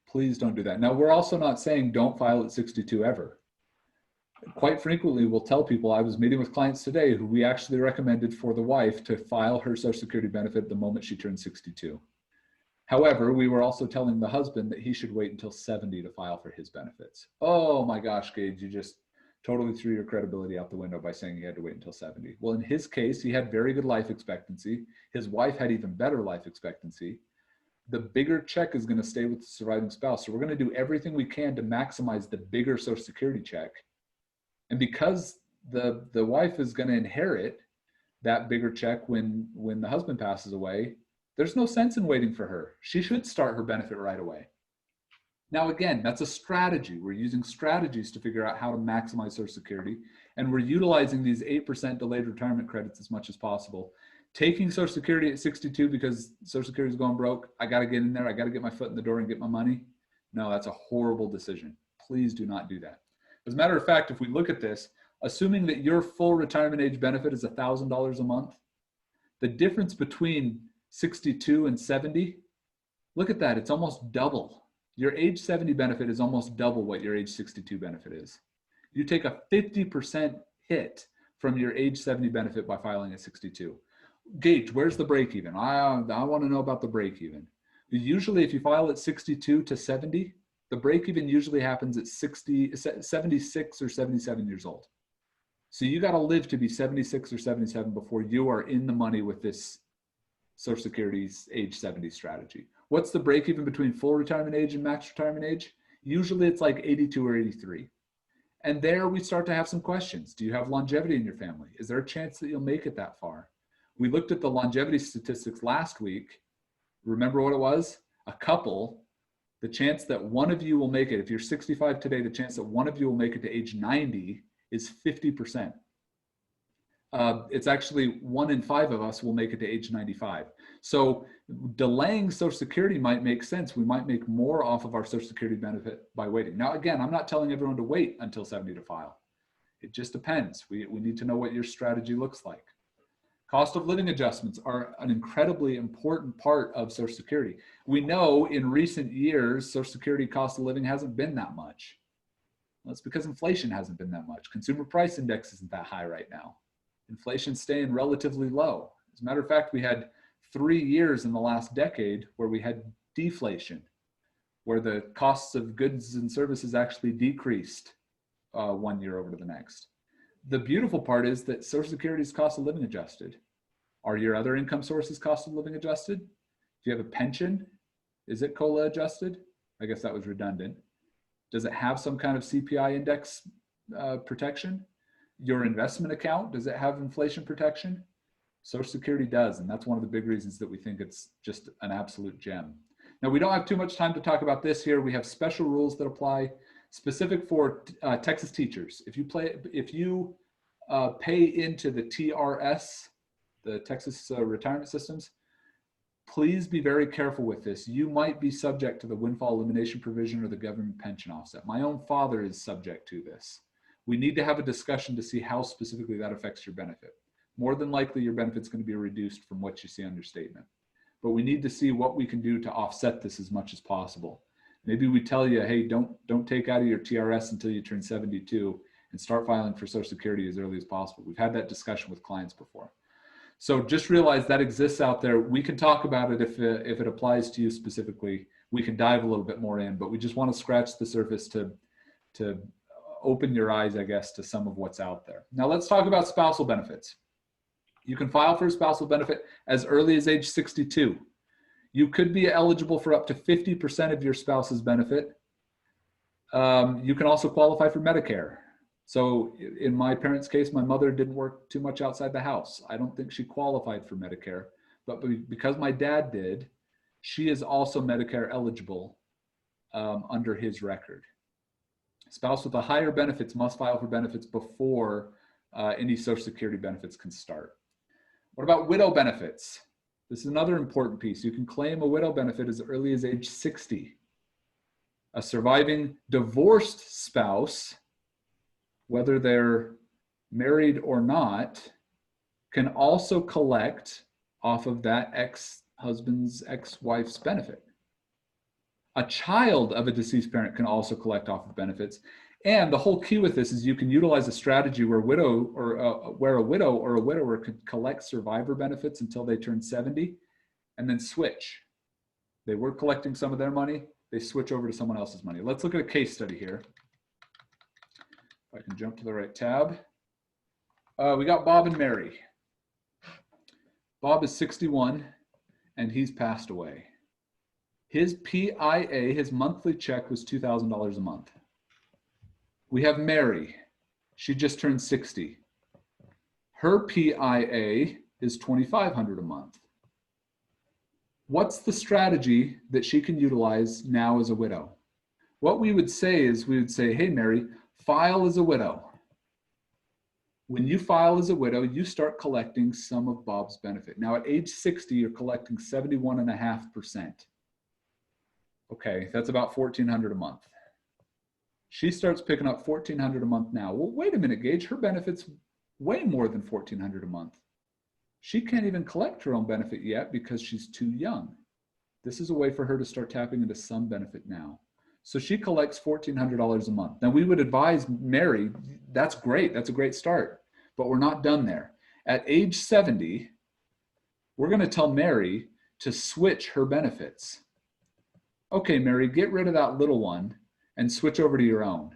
Please don't do that. Now, we're also not saying don't file at 62 ever. Quite frequently, we'll tell people, I was meeting with clients today who we actually recommended for the wife to file her Social Security benefit the moment she turned 62. However, we were also telling the husband that he should wait until 70 to file for his benefits. Oh my gosh, Gage, you just totally threw your credibility out the window by saying he had to wait until 70. Well, in his case, he had very good life expectancy. His wife had even better life expectancy. The bigger check is going to stay with the surviving spouse. So we're going to do everything we can to maximize the bigger Social Security check. And because the wife is going to inherit that bigger check when the husband passes away, there's no sense in waiting for her. She should start her benefit right away. Now, again, that's a strategy. We're using strategies to figure out how to maximize Social Security. And we're utilizing these 8% delayed retirement credits as much as possible. Taking Social Security at 62 because Social Security is going broke, I got to get in there, I got to get my foot in the door and get my money. No, that's a horrible decision. Please do not do that. As a matter of fact, if we look at this, assuming that your full retirement age benefit is $1,000 a month, the difference between 62 and 70, look at that, it's almost double. Your age 70 benefit is almost double what your age 62 benefit is. You take a 50% hit from your age 70 benefit by filing at 62. Gage, where's the break even? I want to know about the break even. Usually if you file at 62 to 70, the break even usually happens at 76 or 77 years old. So you got to live to be 76 or 77 before you are in the money with this Social Security's age 70 strategy. What's the break even between full retirement age and max retirement age? Usually it's like 82 or 83. And there we start to have some questions. Do you have longevity in your family? Is there a chance that you'll make it that far? We looked at the longevity statistics last week. Remember what it was? A couple, the chance that one of you will make it, if you're 65 today, the chance that one of you will make it to age 90 is 50%. It's actually 1 in 5 of us will make it to age 95. So delaying Social Security might make sense. We might make more off of our Social Security benefit by waiting. Now, again, I'm not telling everyone to wait until 70 to file. It just depends. We need to know what your strategy looks like. Cost of living adjustments are an incredibly important part of Social Security. We know in recent years, Social Security cost of living hasn't been that much. That's because inflation hasn't been that much. Consumer price index isn't that high right now. Inflation's staying relatively low. As a matter of fact, we had 3 years in the last decade where we had deflation, where the costs of goods and services actually decreased 1 year over to the next. The beautiful part is that Social Security is cost of living adjusted. Are your other income sources cost of living adjusted? If you have a pension, is it COLA adjusted? I guess that was redundant. Does it have some kind of CPI index protection? Your investment account, does it have inflation protection? Social Security does, and that's one of the big reasons that we think it's just an absolute gem. Now, we don't have too much time to talk about this here. We have special rules that apply specific for Texas teachers. If you pay into the TRS, the Texas retirement systems, please be very careful with this. You might be subject to the windfall elimination provision or the government pension offset. My own father is subject to this. We need to have a discussion to see how specifically that affects your benefit. More than likely, your benefit's going to be reduced from what you see on your statement. But we need to see what we can do to offset this as much as possible. Maybe we tell you, hey, don't take out of your TRS until you turn 72 and start filing for Social Security as early as possible. We've had that discussion with clients before. So just realize that exists out there. We can talk about it if it applies to you specifically. We can dive a little bit more in, but we just want to scratch the surface to open your eyes, I guess, to some of what's out there. Now let's talk about spousal benefits. You can file for a spousal benefit as early as age 62. You could be eligible for up to 50% of your spouse's benefit. You can also qualify for Medicare. So in my parents' case, my mother didn't work too much outside the house. I don't think she qualified for Medicare, but because my dad did, she is also Medicare eligible under his record. Spouse with the higher benefits must file for benefits before any Social Security benefits can start. What about widow benefits? This is another important piece. You can claim a widow benefit as early as age 60. A surviving divorced spouse, whether they're married or not, can also collect off of that ex-husband's, ex-wife's benefit. A child of a deceased parent can also collect off of benefits. And the whole key with this is you can utilize a strategy where a widow or a widower could collect survivor benefits until they turn 70 and then switch. They were collecting some of their money, they switch over to someone else's money. Let's look at a case study here. If I can jump to the right tab. We got Bob and Mary. Bob is 61 and he's passed away. His PIA, his monthly check was $2,000 a month. We have Mary. She just turned 60. Her PIA is $2,500 a month. What's the strategy that she can utilize now as a widow? What we would say is, we would say, hey, Mary, file as a widow. When you file as a widow, you start collecting some of Bob's benefit. Now at age 60, you're collecting 71.5%. Okay, that's about $1,400 a month. She starts picking up $1,400 a month now. Well, wait a minute, Gage, her benefit's way more than $1,400 a month. She can't even collect her own benefit yet because she's too young. This is a way for her to start tapping into some benefit now. So she collects $1,400 a month. Now we would advise Mary, that's great, that's a great start, but we're not done there. At age 70, We're going to tell Mary to switch her benefits. Okay, Mary, get rid of that little one and switch over to your own.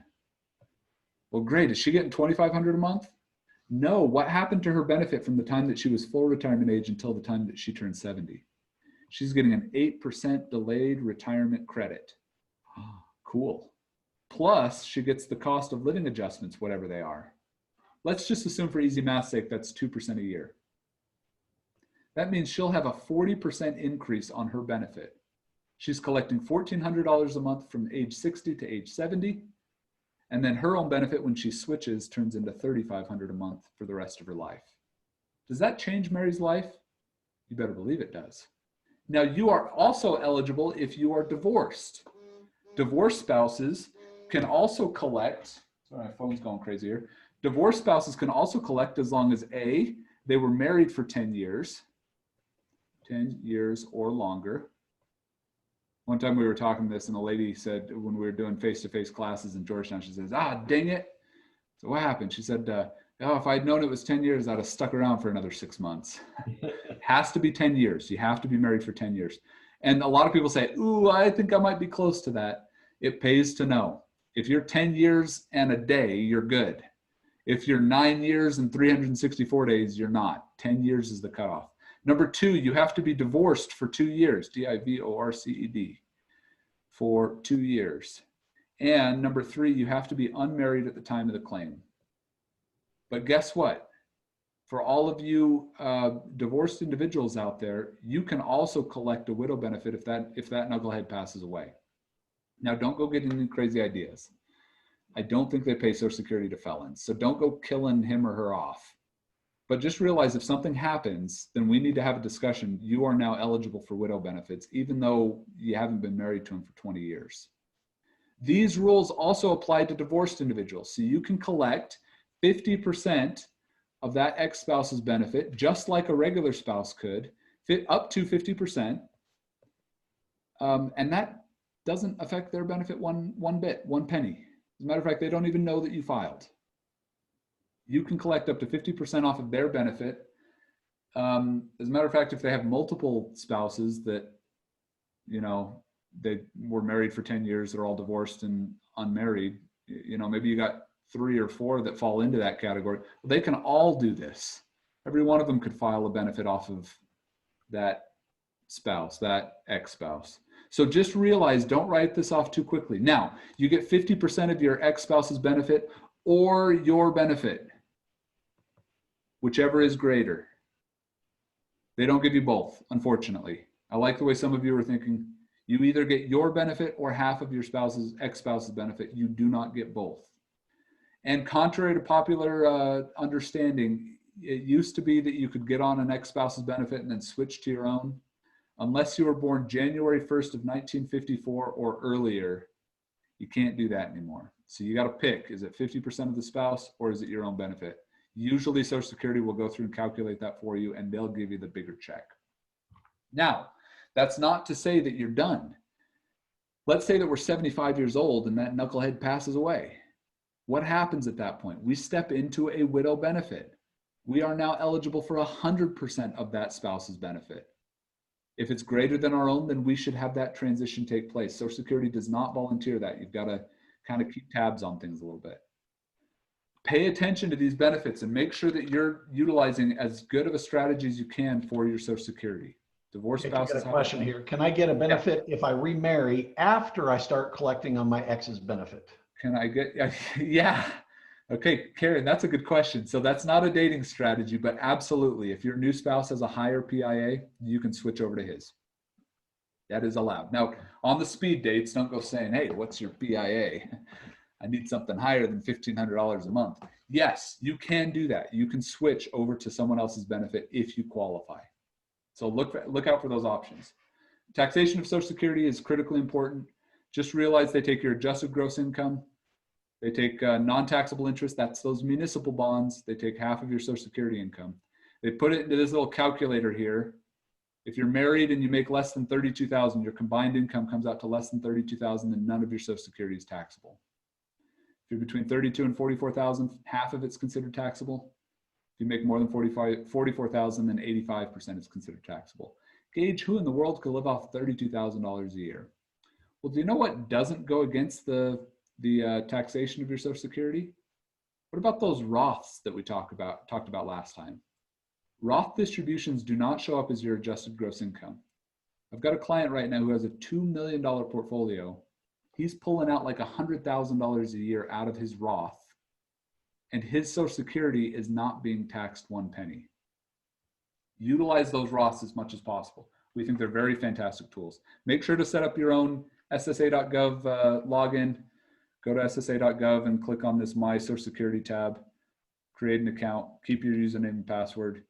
Well, great. Is she getting $2,500 a month? No. What happened to her benefit from the time that she was full retirement age until the time that she turned 70? She's getting an 8% delayed retirement credit. Oh, cool. Plus, she gets the cost of living adjustments, whatever they are. Let's just assume for easy math's sake, that's 2% a year. That means she'll have a 40% increase on her benefit. She's collecting $1,400 a month from age 60 to age 70. And then her own benefit when she switches turns into $3,500 a month for the rest of her life. Does that change Mary's life? You better believe it does. Now, you are also eligible if you are divorced. Divorced spouses can also collect, sorry, my phone's going crazy here. Divorced spouses can also collect as long as A, they were married for 10 years or longer. One time we were talking this and a lady said, when we were doing face-to-face classes in Georgetown, she says, dang it. So what happened? She said, if I'd known it was 10 years, I'd have stuck around for another 6 months. Has to be 10 years. You have to be married for 10 years. And a lot of people say, ooh, I think I might be close to that. It pays to know. If you're 10 years and a day, you're good. If you're 9 years and 364 days, you're not. 10 years is the cutoff. Number 2, you have to be divorced for 2 years, divorced, for 2 years. And number 3, you have to be unmarried at the time of the claim. But guess what? For all of you divorced individuals out there, you can also collect a widow benefit if that knucklehead passes away. Now, don't go getting any crazy ideas. I don't think they pay Social Security to felons, so don't go killing him or her off. But just realize if something happens, then we need to have a discussion. You are now eligible for widow benefits, even though you haven't been married to him for 20 years. These rules also apply to divorced individuals. So you can collect 50% of that ex-spouse's benefit, just like a regular spouse could, up to 50%. And that doesn't affect their benefit one bit, 1 penny. As a matter of fact, they don't even know that you filed. You can collect up to 50% off of their benefit. As a matter of fact, if they have multiple spouses that, they were married for 10 years, they're all divorced and unmarried, maybe you got 3 or 4 that fall into that category. Well, they can all do this. Every one of them could file a benefit off of that spouse, that ex-spouse. So just realize, don't write this off too quickly. Now, you get 50% of your ex-spouse's benefit or your benefit, whichever is greater. They don't give you both, unfortunately. I like the way some of you are thinking. You either get your benefit or half of your ex-spouse's benefit. You do not get both. And contrary to popular understanding, it used to be that you could get on an ex-spouse's benefit and then switch to your own. Unless you were born January 1st of 1954 or earlier, you can't do that anymore. So you got to pick, is it 50% of the spouse or is it your own benefit? Usually Social Security will go through and calculate that for you and they'll give you the bigger check. Now, that's not to say that you're done. Let's say that we're 75 years old and that knucklehead passes away. What happens at that point? We step into a widow benefit. We are now eligible for 100% of that spouse's benefit. If it's greater than our own, then we should have that transition take place. Social Security does not volunteer that. You've got to kind of keep tabs on things a little bit. Pay attention to these benefits and make sure that you're utilizing as good of a strategy as you can for your Social Security. Divorce spouses. I got a question here. Can I get a benefit if I remarry after I start collecting on my ex's benefit? Can I get, yeah. Okay, Karen, that's a good question. So that's not a dating strategy, but absolutely. If your new spouse has a higher PIA, you can switch over to his. That is allowed. Now, on the speed dates, don't go saying, hey, what's your PIA? I need something higher than $1,500 a month. Yes, you can do that. You can switch over to someone else's benefit if you qualify. So look out for those options. Taxation of Social Security is critically important. Just realize they take your adjusted gross income. They take non-taxable interest. That's those municipal bonds. They take half of your Social Security income. They put it into this little calculator here. If you're married and you make less than $32,000, your combined income comes out to less than $32,000 and none of your Social Security is taxable. If you're between $32,000 and $44,000, half of it's considered taxable. If you make more than 44,000, then 85% is considered taxable. Gage, who in the world could live off $32,000 a year? Well, do you know what doesn't go against the taxation of your Social Security? What about those Roths that we talked about last time? Roth distributions do not show up as your adjusted gross income. I've got a client right now who has a $2 million portfolio. He's pulling out like $100,000 a year out of his Roth, and his Social Security is not being taxed one penny. Utilize those Roths as much as possible. We think they're very fantastic tools. Make sure to set up your own SSA.gov login. Go to SSA.gov and click on this My Social Security tab. Create an account. Keep your username and password.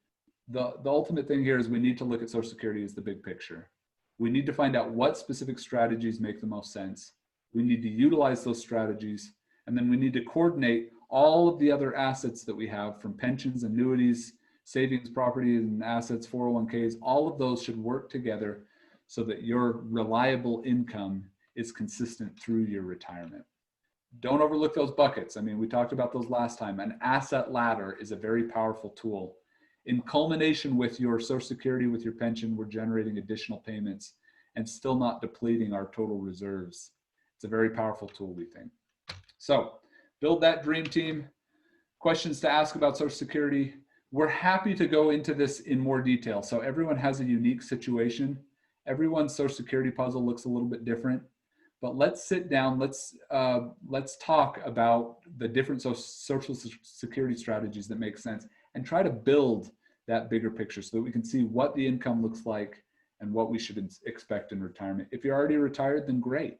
The ultimate thing here is we need to look at Social Security as the big picture. We need to find out what specific strategies make the most sense. We need to utilize those strategies, and then we need to coordinate all of the other assets that we have, from pensions, annuities, savings, property and assets, 401ks. All of those should work together so that your reliable income is consistent through your retirement. Don't overlook those buckets. I mean, we talked about those last time. An asset ladder is a very powerful tool. In culmination with your Social Security, with your pension, we're generating additional payments and still not depleting our total reserves. It's a very powerful tool, we think. So build that dream team. Questions to ask about Social Security. We're happy to go into this in more detail. So everyone has a unique situation. Everyone's Social Security puzzle looks a little bit different. But let's sit down, let's talk about the different Social Security strategies that make sense and try to build that bigger picture so that we can see what the income looks like and what we should expect in retirement. If you're already retired, then great.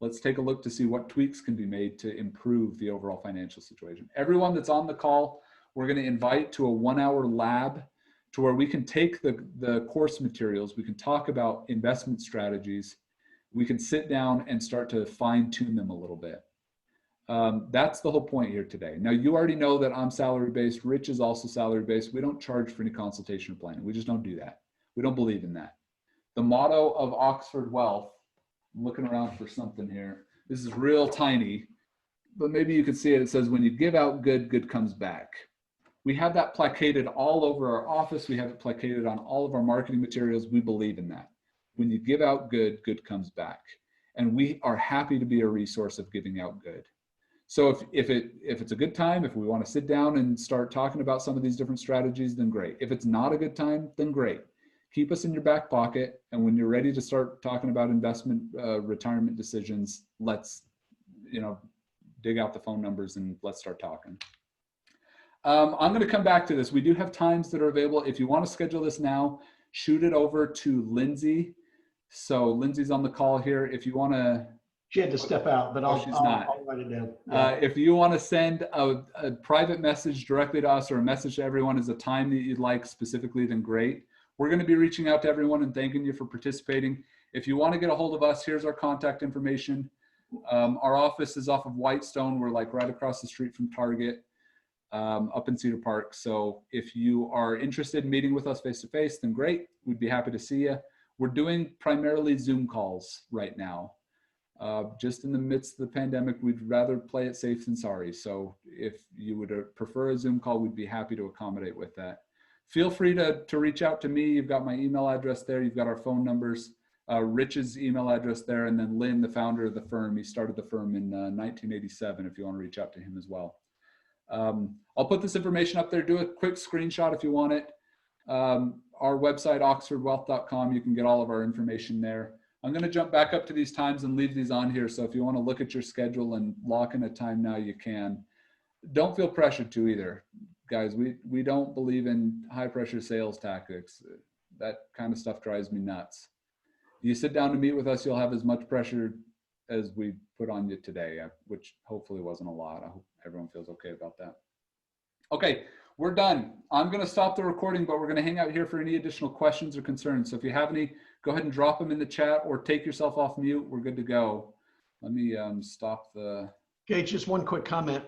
Let's take a look to see what tweaks can be made to improve the overall financial situation. Everyone that's on the call, we're going to invite to a 1-hour lab to where we can take the course materials, we can talk about investment strategies, we can sit down and start to fine tune them a little bit. That's the whole point here today. Now, you already know that I'm salary-based. Rich is also salary-based. We don't charge for any consultation or planning. We just don't do that. We don't believe in that. The motto of Oxford Wealth, I'm looking around for something here. This is real tiny, but maybe you can see it. It says, when you give out good, good comes back. We have that placated all over our office. We have it placated on all of our marketing materials. We believe in that. When you give out good, good comes back. And we are happy to be a resource of giving out good. So if it's a good time, if we want to sit down and start talking about some of these different strategies, then great. If it's not a good time, then great. Keep us in your back pocket. And when you're ready to start talking about investment, retirement decisions, let's, dig out the phone numbers and let's start talking. I'm going to come back to this. We do have times that are available. If you want to schedule this now, shoot it over to Lindsay. So Lindsay's on the call here. If you want to, she had to step out, but I'll write it down. Yeah. If you want to send a private message directly to us or a message to everyone as a time that you'd like specifically, then great. We're going to be reaching out to everyone and thanking you for participating. If you want to get a hold of us, here's our contact information. Our office is off of Whitestone. We're like right across the street from Target, up in Cedar Park. So if you are interested in meeting with us face-to-face, then great. We'd be happy to see you. We're doing primarily Zoom calls right now. Just in the midst of the pandemic, we'd rather play it safe than sorry. So if you would prefer a Zoom call, we'd be happy to accommodate with that. Feel free to reach out to me. You've got my email address there. You've got our phone numbers, Rich's email address there, and then Lynn, the founder of the firm. He started the firm in 1987 if you want to reach out to him as well. I'll put this information up there. Do a quick screenshot if you want it. Our website, oxfordwealth.com, you can get all of our information there. I'm going to jump back up to these times and leave these on here. So if you want to look at your schedule and lock in a time now, you can. Don't feel pressured to either. Guys, we don't believe in high pressure sales tactics. That kind of stuff drives me nuts. You sit down to meet with us, you'll have as much pressure as we put on you today, which hopefully wasn't a lot. I hope everyone feels okay about that. Okay, we're done. I'm going to stop the recording, but we're going to hang out here for any additional questions or concerns. So if you have any, go ahead and drop them in the chat or take yourself off mute. We're good to go. Let me stop the... Okay, just one quick comment.